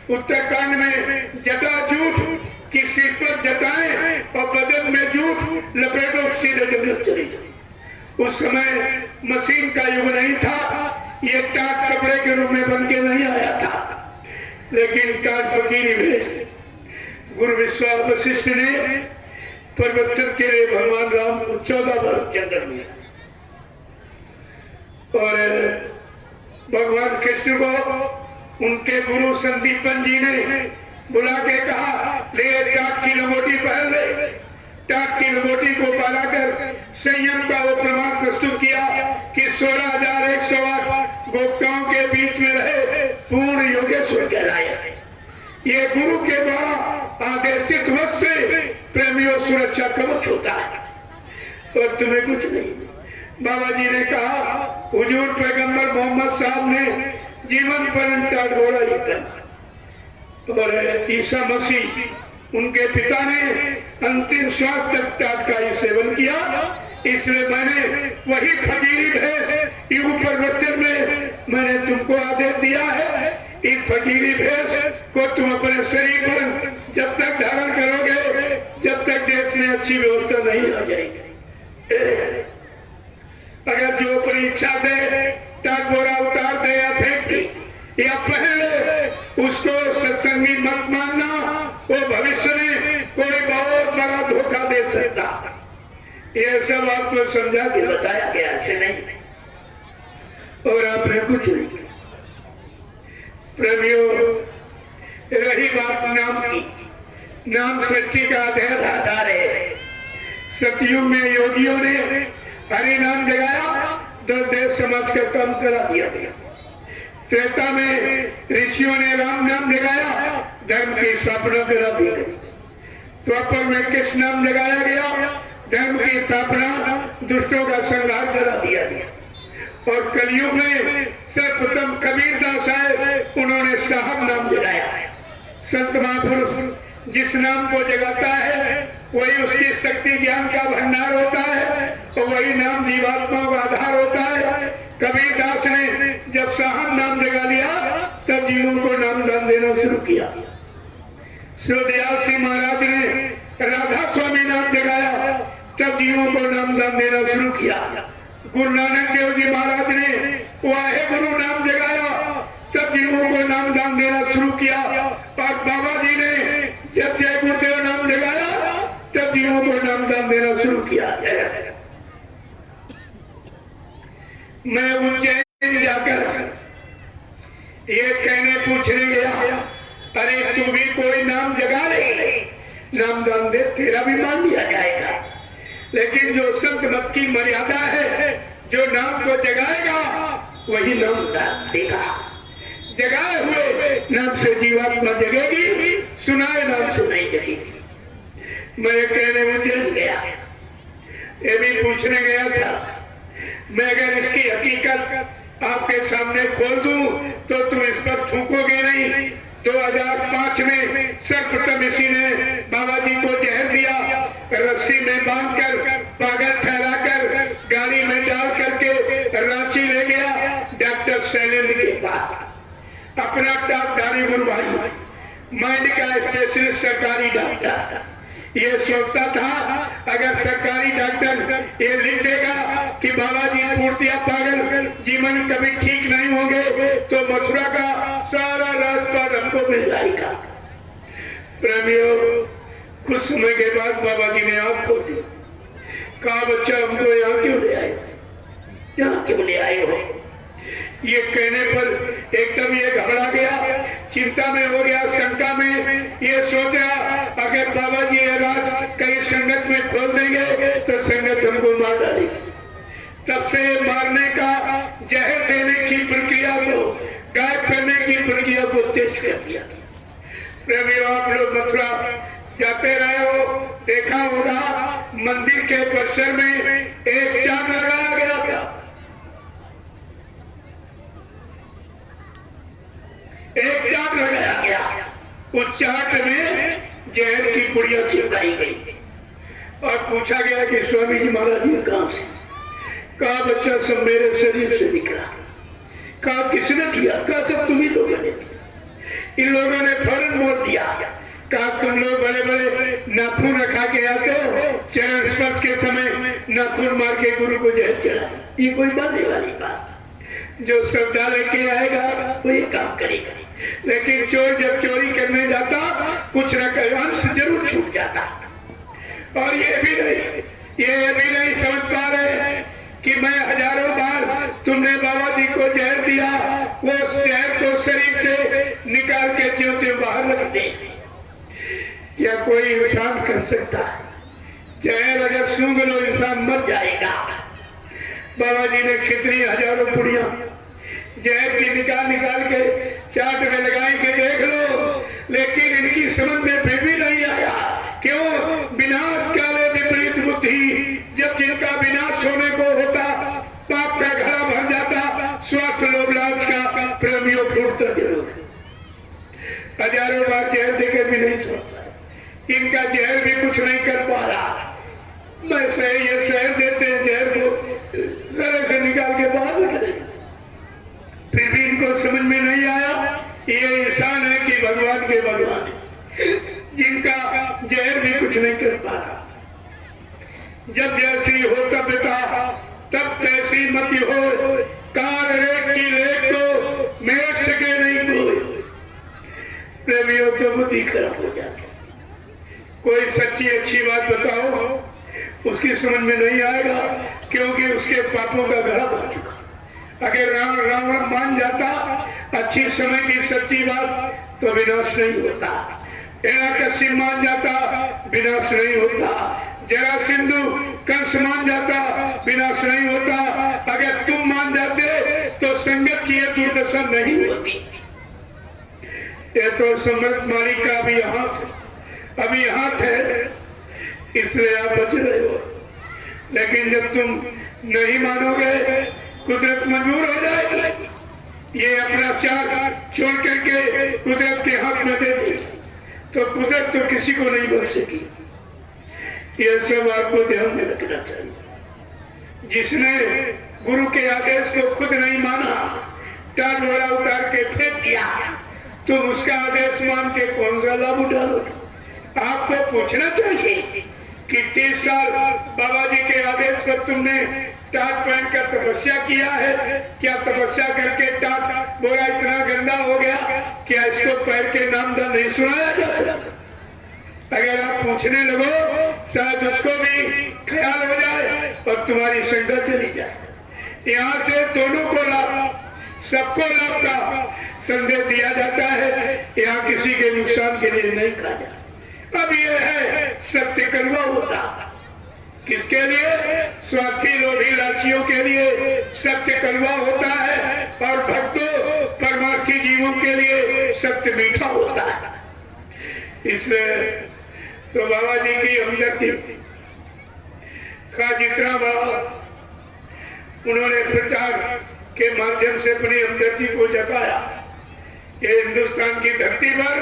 उत्तरकांड में जटा जूठ की सिर पर जटाएं और बदन में जूठ लपेटो, सीधे जंगल चली जाए। उस समय मशीन का युग नहीं था, ये टाट कपड़े के रूप में बन के नहीं आया था, लेकिन टाट फकीरी में गुरु विश्वास वशिष्ठ ने परिवर्तन के लिए भगवान राम को 14 वर्ष जंगल में और भगवान कृष्ण को उनके गुरु संदीपन जी ने बुला के कहा ले टाट की लंगोटी पहन ले। टाट की लंगोटी को पहनाकर संयम का वो प्रमाण प्रस्तुत किया कि 16,108 गोपिकाओं के बीच में रहे पूर्ण योगेश्वर कहलाए। ये गुरु के द्वारा आदेशित वस्त्र प्रेमियों सुरक्षा कवच होता है और तुम्हें कुछ नहीं। बाबा जी ने कहा हुजूर पैगंबर मोहम्मद साहब ने जीवन पर टाट घोड़ा ही पहना और ईसा मसीह उनके पिता ने अंतिम श्वास तक टाट का ही सेवन किया। इसलिए मैंने वही फकीरी भेष युग परिवर्तन में मैंने तुमको आदेश दिया है। इस फकीरी भेष को तुम अपने शरीर पर जब तक धारण करोगे, जब तक देश में अच्छी व्यवस्था नहीं आ जाएगी। अगर जो अपनी इच्छा से टाट बोरा उतार दे या फेंक दे या पहन ले, उसको सत्संगी मत मानना, वो भविष्य में कोई बहुत बड़ा धोखा दे सकता। ये सब आपको समझा के बताया गया से नहीं। और आपने कुछ नहीं किया। प्रेमियों, रही बात नाम की, नाम सृष्टि का आधार है। सतयुग में योगियों ने हरि नाम जगाया तो देश समाज का काम करा दिया गया। त्रेता में ऋषियों ने राम नाम जगाया, धर्म की स्थापना करा दी गई। द्वापर में कृष्ण नाम जगाया गया, धर्म की स्थापना, दुष्टों का संहार करा दिया गया। और कलयुग में सर्वप्रथम कबीरदास आए, उन्होंने साहब नाम जगाया। संत महापुरुष जिस नाम को जगाता है वही उसकी शक्ति ज्ञान का भंडार होता है और वही नाम जीवात्मा का आधार होता है। कबीरदास ने जब साहब नाम जगा लिया तब जीवों को नाम दान देना शुरू किया। सूरदयाल सिंह महाराज ने राधा स्वामी नाम जगाया तब जीवों को नाम दान देना शुरू किया। गुरु नानक देव जी महाराज ने वाहे गुरु नाम जगाया तब जीवों को नाम दान देना शुरू किया। और बाबा जी ने जब जय गुरुदेव नाम जगाया तब जीवों को नाम दान देना शुरू किया। मैं उज्जैन जाकर ये कहने पूछने गया, अरे तू भी कोई नाम जगा ले, नाम दान दे, तेरा भी मान लिया जाएगा। लेकिन जो संत मत की मर्यादा है, जो नाम को जगाएगा वही नाम देगा। जगाए हुए नाम से जीवात्मा जगेगी, सुनाए नाम से नहीं जगेगी। मैं कहने उज्जैन गया, ये भी पूछने गया था। मैं अगर इसकी हकीकत आपके सामने खोल दूं तो तुम इस पर थूकोगे नहीं। 2005 में सर्वप्रथम इसी ने बाबा जी को जहर दिया, रस्सी में बांधकर पागल ठहराकर गाड़ी में डाल करके रांची ले गया डॉक्टर शैलेंद्र के पास। अपना डॉक्टरी गुरु भाई, माइंड का स्पेशलिस्ट सरकारी डॉक्टर, ये सोचता था अगर सरकारी डॉक्टर ये लिख देगा कि बाबा जी पूर्तिया पागल, जीवन कभी ठीक नहीं होंगे तो मथुरा का सारा रास्ता हमको मिल जाएगा। प्रेमियों, कुछ समय के बाद बाबा जी ने आंख खोल दी, कहा बच्चा हमको यहाँ क्यों ले आए, यहाँ क्यों ले आए हो। ये कहने पर एकदम ये घबरा गया, चिंता में हो गया, शंका में ये सोचा अगर बाबा जी आवाज कहीं संगत में खोल देंगे तो संगत हमको मार डालेगी। तब से मारने का, जहर देने की प्रक्रिया को, गायब करने की प्रक्रिया को तेज कर दिया। प्रेमियों, आप लोग मथुरा जाते रहे हो, देखा होगा मंदिर के परिसर में एक चांद लगाया गया था। एक चाट लगाया गया, उस चाट में जहर की पुड़िया चिपकाई गई और पूछा गया कि स्वामी जी महाराज ये कहां से। कहा बच्चा सब मेरे शरीर से निकला। कहा किसने किया। कहा सब तुम्ही लोगों ने। इन लोगों ने फौरन बोल दिया, कहा तुम लोग बड़े बड़े नाखून रखा के आते हो, चरण स्पर्श के समय नाखून मार के गुरु को जहर चढ़ा। ये कोई बांधने वाली बात, जो श्रद्धा लेके आएगा वो ये काम करेगा। लेकिन चोर जब चोरी करने जाता कुछ न कुछ अंश जरूर छूट जाता। और ये भी नहीं समझ पा रहे हैं कि मैं हजारों बार तुमने बाबा जी को जहर दिया, वो जहर को शरीर से निकाल के ज्यों त्यों बाहर रख दे। क्या कोई इंसान कर सकता है? जहर अगर सूंघ लो इंसान मर जाएगा। बाबा जी ने कितनी हजारों पुड़िया जहर की निकाल के चाट में लगाई के देख लो, लेकिन इनकी समझ में फिर भी नहीं आया। क्यों? विनाश काले विपरीत बुद्धि। जब जिनका विनाश होने को होता, पाप का घड़ा भर जाता, स्वार्थ लोभ लालच का प्रेमियों फूटता जरूर। हजारों बार जहर देकर भी नहीं सोचता, इनका जहर भी कुछ नहीं कर पा रहा। मैं ये शहर देते हैं जहर को जरा से निकाल के बाहर रख दें, फिर भी इनको समझ में नहीं आया ये इंसान है कि भगवान के भगवान है, जिनका जहर भी कुछ नहीं कर पा रहा। जब जैसी हो तब तब तैसी मति हो, कार रेख की रेख को मेट सके नहीं कोई। प्रेमियों तो मति खराब हो जाती। कोई सच्ची अच्छी बात बताओ, उसकी समझ में नहीं आएगा, क्योंकि उसके पापों का घड़ा बन चुका। अगर रावण मान जाता अच्छी समय की सच्ची बात तो विनाश नहीं होता। हिरण्यकशिप मान जाता विनाश नहीं होता। जरासंध कंस मान जाता विनाश नहीं होता। अगर तुम मान जाते तो संगत की यह दुर्दशा नहीं होती। ये तो सम्राट मालिक का अभी हाथ है, इसलिए आप बच रहे हो। लेकिन जब तुम नहीं मानोगे कुदरत मजबूर हो जाएगी। ये अपना चार छोड़ करके कुदरत के हाथ में दे दे तो कुदरत तो किसी को नहीं बच सकी। यह सब आपको ध्यान में रखना चाहिए। जिसने गुरु के आदेश को खुद नहीं माना, टाल वाला उतार के फेंक दिया, तुम उसका आदेश मान के कौन सा लाभ उठाओगे? आपको पूछना चाहिए कि 30 साल बाबा जी के आदेश पर तुमने टाट पहनकर तपस्या किया है। क्या तपस्या करके टाट बोरा इतना गंदा हो गया? क्या इसको पैर के नामदा नहीं सुनाया जाता? अगर आप पूछने लगो शायद उसको भी ख्याल हो जाए और तुम्हारी संगत चली जाए। यहाँ से दोनों को लाभ, सबको लाभ का संदेश दिया जाता है। यहाँ किसी के नुकसान के लिए नहीं कहा जाता। अब ये है सत्य कड़वा होता। किसके लिए? स्वार्थी लोभी लालचियों के लिए सत्य कड़वा होता है और भक्तों परमार्थी जीवों के लिए सत्य मीठा होता है। इसलिए तो बाबा जी की हमदर्दी का जितना बड़ा उन्होंने प्रचार के माध्यम से अपनी हमदर्दी को जताया। ये हिंदुस्तान की धरती पर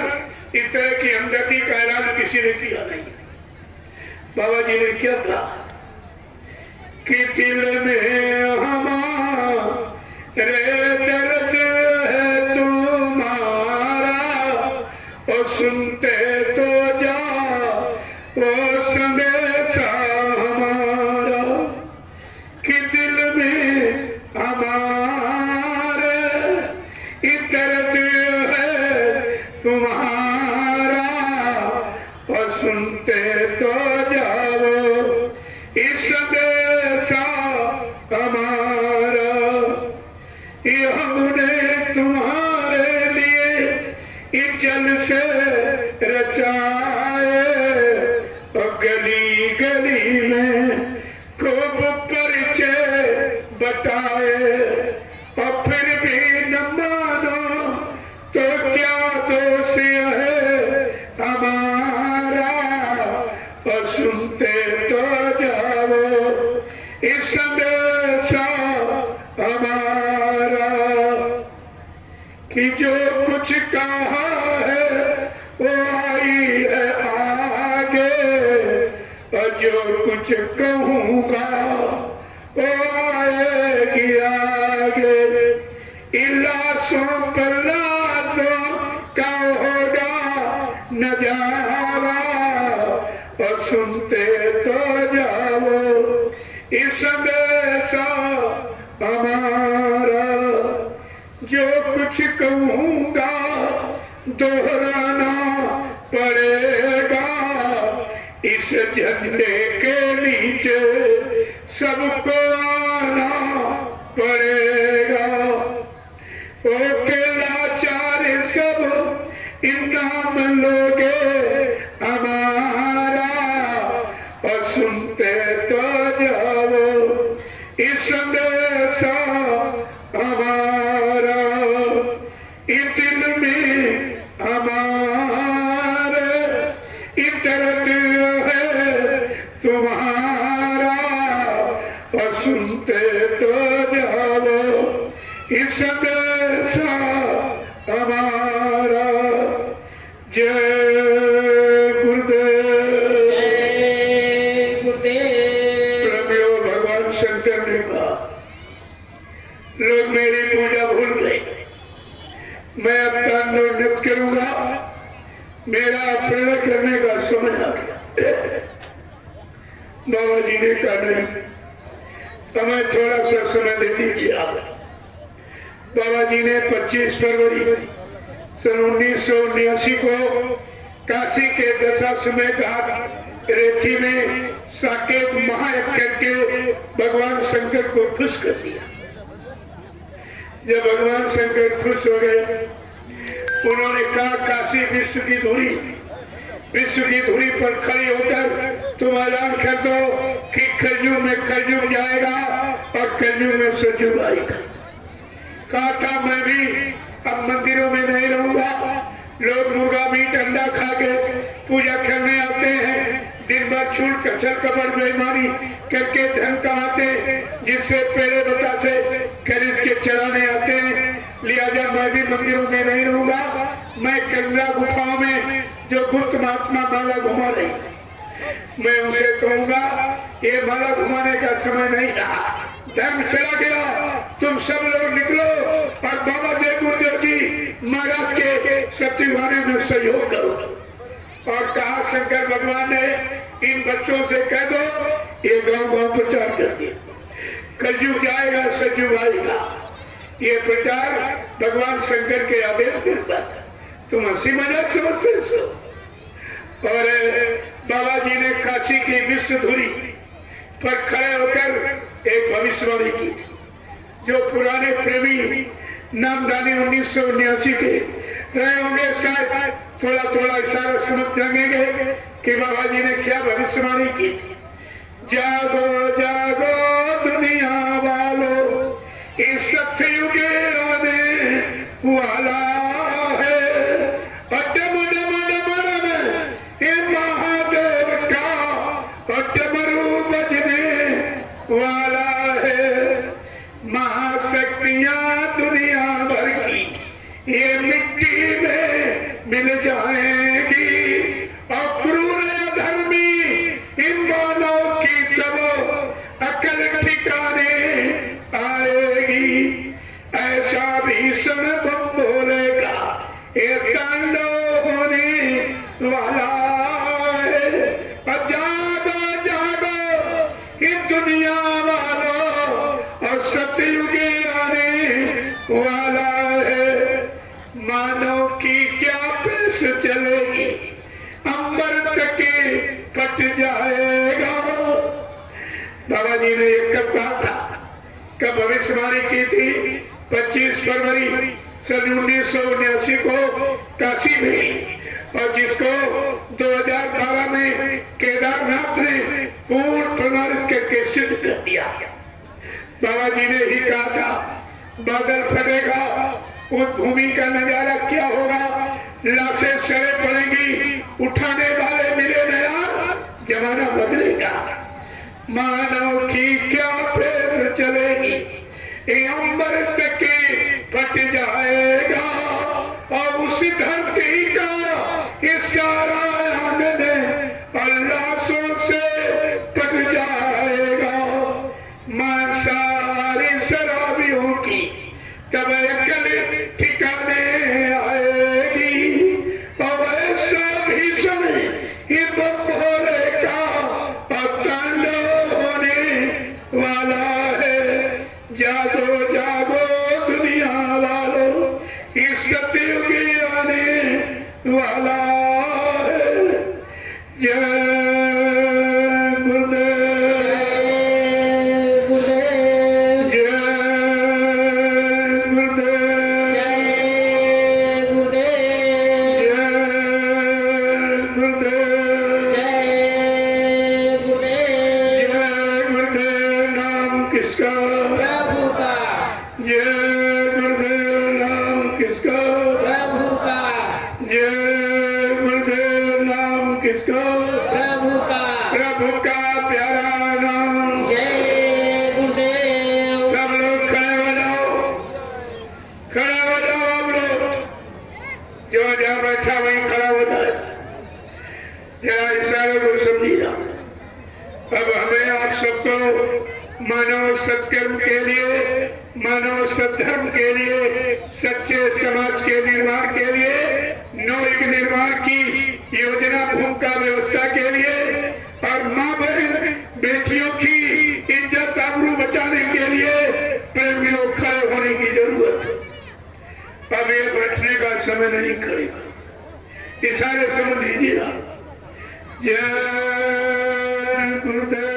इस तरह की हमदर्दी का ऐलान किसी ने किया नहीं। बाबा जी ने क्या कहा कि दिल में हमारे दर्द है तुम्हारा और सुनते तो जा वो संदेशा हमारा कि दिल में हमारे दर्द है तुम्हारा और सुनते तो जाओ इस संदेशा हमारा। ये हमने तुम्हारे लिए इस जल से रचाए और गली गली में खूब परिचय बताए और फिर भी न मानो तो क्या दोष है हमारा और सुनते तो जाओ इस संदेशा हमारा कि जो कुछ कहा है वो आई है आगे और जो कुछ कहूँगा वो आएगी आगे। इलासों पर लाशों का होगा नजारा और सुनते तो जाओ इस संदेशा हमारा। जो कुछ कहूँगा दोहराना पड़ेगा इस झंडे के नीचे सबको आना पड़ेगा। ओ लाचार सब इनाम लोगे हमारा और सुनते तो जाओ इस संदेशा हमारा। इस दिल में हमारे दर्द है तुम्हारा और सुनते तो जाओ इस संदेशा हमारा। जय गुरुदेव। प्रभु भगवान शंकर ने कहा लोग मेरी पूजा भूल गए, मैं अब तांडव करूंगा, मेरा प्रेरणा करने का समय आ गया। बाबा जी ने कहा नहीं, हमें थोड़ा सा समय दे दीजिए। बाबा जी ने 25 फरवरी सन 1979 को काशी के दशाश्वमेध घाट रेती में साकेत महायज्ञ करके भगवान शंकर को खुश कर दिया। जब भगवान शंकर खुश हो गए, उन्होंने कहा काशी विश्व की धुरी पर खड़ी होकर तुम ऐलान कर दो कि कलयुग में कलयुग जाएगा और कलयुग में सतयुग आएगा। कहा था मैं भी अब मंदिरों में नहीं रहूंगा, लोग मुर्गा मीट अंडा खा के पूजा करने आते हैं, दिन भर छूट कचर कपड़ बेईमानी करके धन कमाते, जिससे पेड़े बता से खरीद के चढ़ाने आते हैं। लिहाजा मैं भी मंदिरों में नहीं रहूंगा, मैं कंगरा गुफाओं में जो गुप्त महात्मा माला घुमा रही, मैं उसे कहूंगा ये माला घुमाने का समय नहीं रहा, धर्म चला गया, तुम सब लोग निकलो और बाबा देव गुरुदेव जी महाराज के सत्युगाने में सहयोग करो। और कहा शंकर भगवान ने इन बच्चों से कह दो ये गांव-गांव प्रचार कर दिया, कलयुग जाएगा सतयुग आएगा। ये प्रचार भगवान शंकर के आदेश पर, तुम हंसी मजाक समझते हो। और बाबा जी ने काशी की विश्व धुरी पर खड़े होकर एक भविष्यवाणी की, जो पुराने प्रेमी नामदानी 1979 के रहे होंगे, शायद थोड़ा थोड़ा इशारा समझ जाएंगे कि बाबा जी ने क्या भविष्यवाणी की थी। जागो जागो दुनिया वालों, इस सतयुग आने वाला है, डम डम डम डम ये महादेव का डमरू बजने वाला है। महाशक्तियां दुनिया भर की ये मिट्टी में मिल जाएगी, और क्रूर धर्मी इन दोनों की तब अकल ठिकाने आएगी। ऐसा भीषण बम बोलेगा ये तांडव होने वाला है। जागो जागो ये दुनिया वालों, और सतयुग आने वाला है। मानव की क्या पेश चलेगी, अंबर तक कट जाएगा। बाबा जी ने एक कब कहा था, कब भविष्यवाणी की थी 25 फरवरी सन 1979 को काशी में, और जिसको 2012 में केदारनाथ ने पूर्ण प्रमाणित करके सिद्ध कर दिया। बाबा जी ने ही कहा था बादल फटेगा, उस भूमि का नजारा क्या होगा, लाशें सड़े पड़ेंगी, उठाने वाले मिले नया, जमाना बदलेगा। मानव की क्या पेश चलेगी, ये अंबर तक फट जाएगा, और उस धरती का ये सारा आनंद अल्लाहों से कट जाएगा। मां सारी शराबियों की तब अकल ठिकाने आएगी, और ऐसा भीषण ये बपोरे का तांडव होने वाला है। जागो जागो दुनिया वालों, इस सतयुग आने वाला है। जय मानव सत्कर्म के लिए, मानव सद्धर्म के लिए, सच्चे समाज के निर्माण के लिए, नवयुग निर्माण की योजना भूमिका व्यवस्था के लिए, और माँ बहन बेटियों की इज्जत आबरू बचाने के लिए प्रेमियों खड़े होने की जरूरत है। अब ये बैठने का समय नहीं करेगा, इशारे समझ लीजिए। जय गुरुदेव।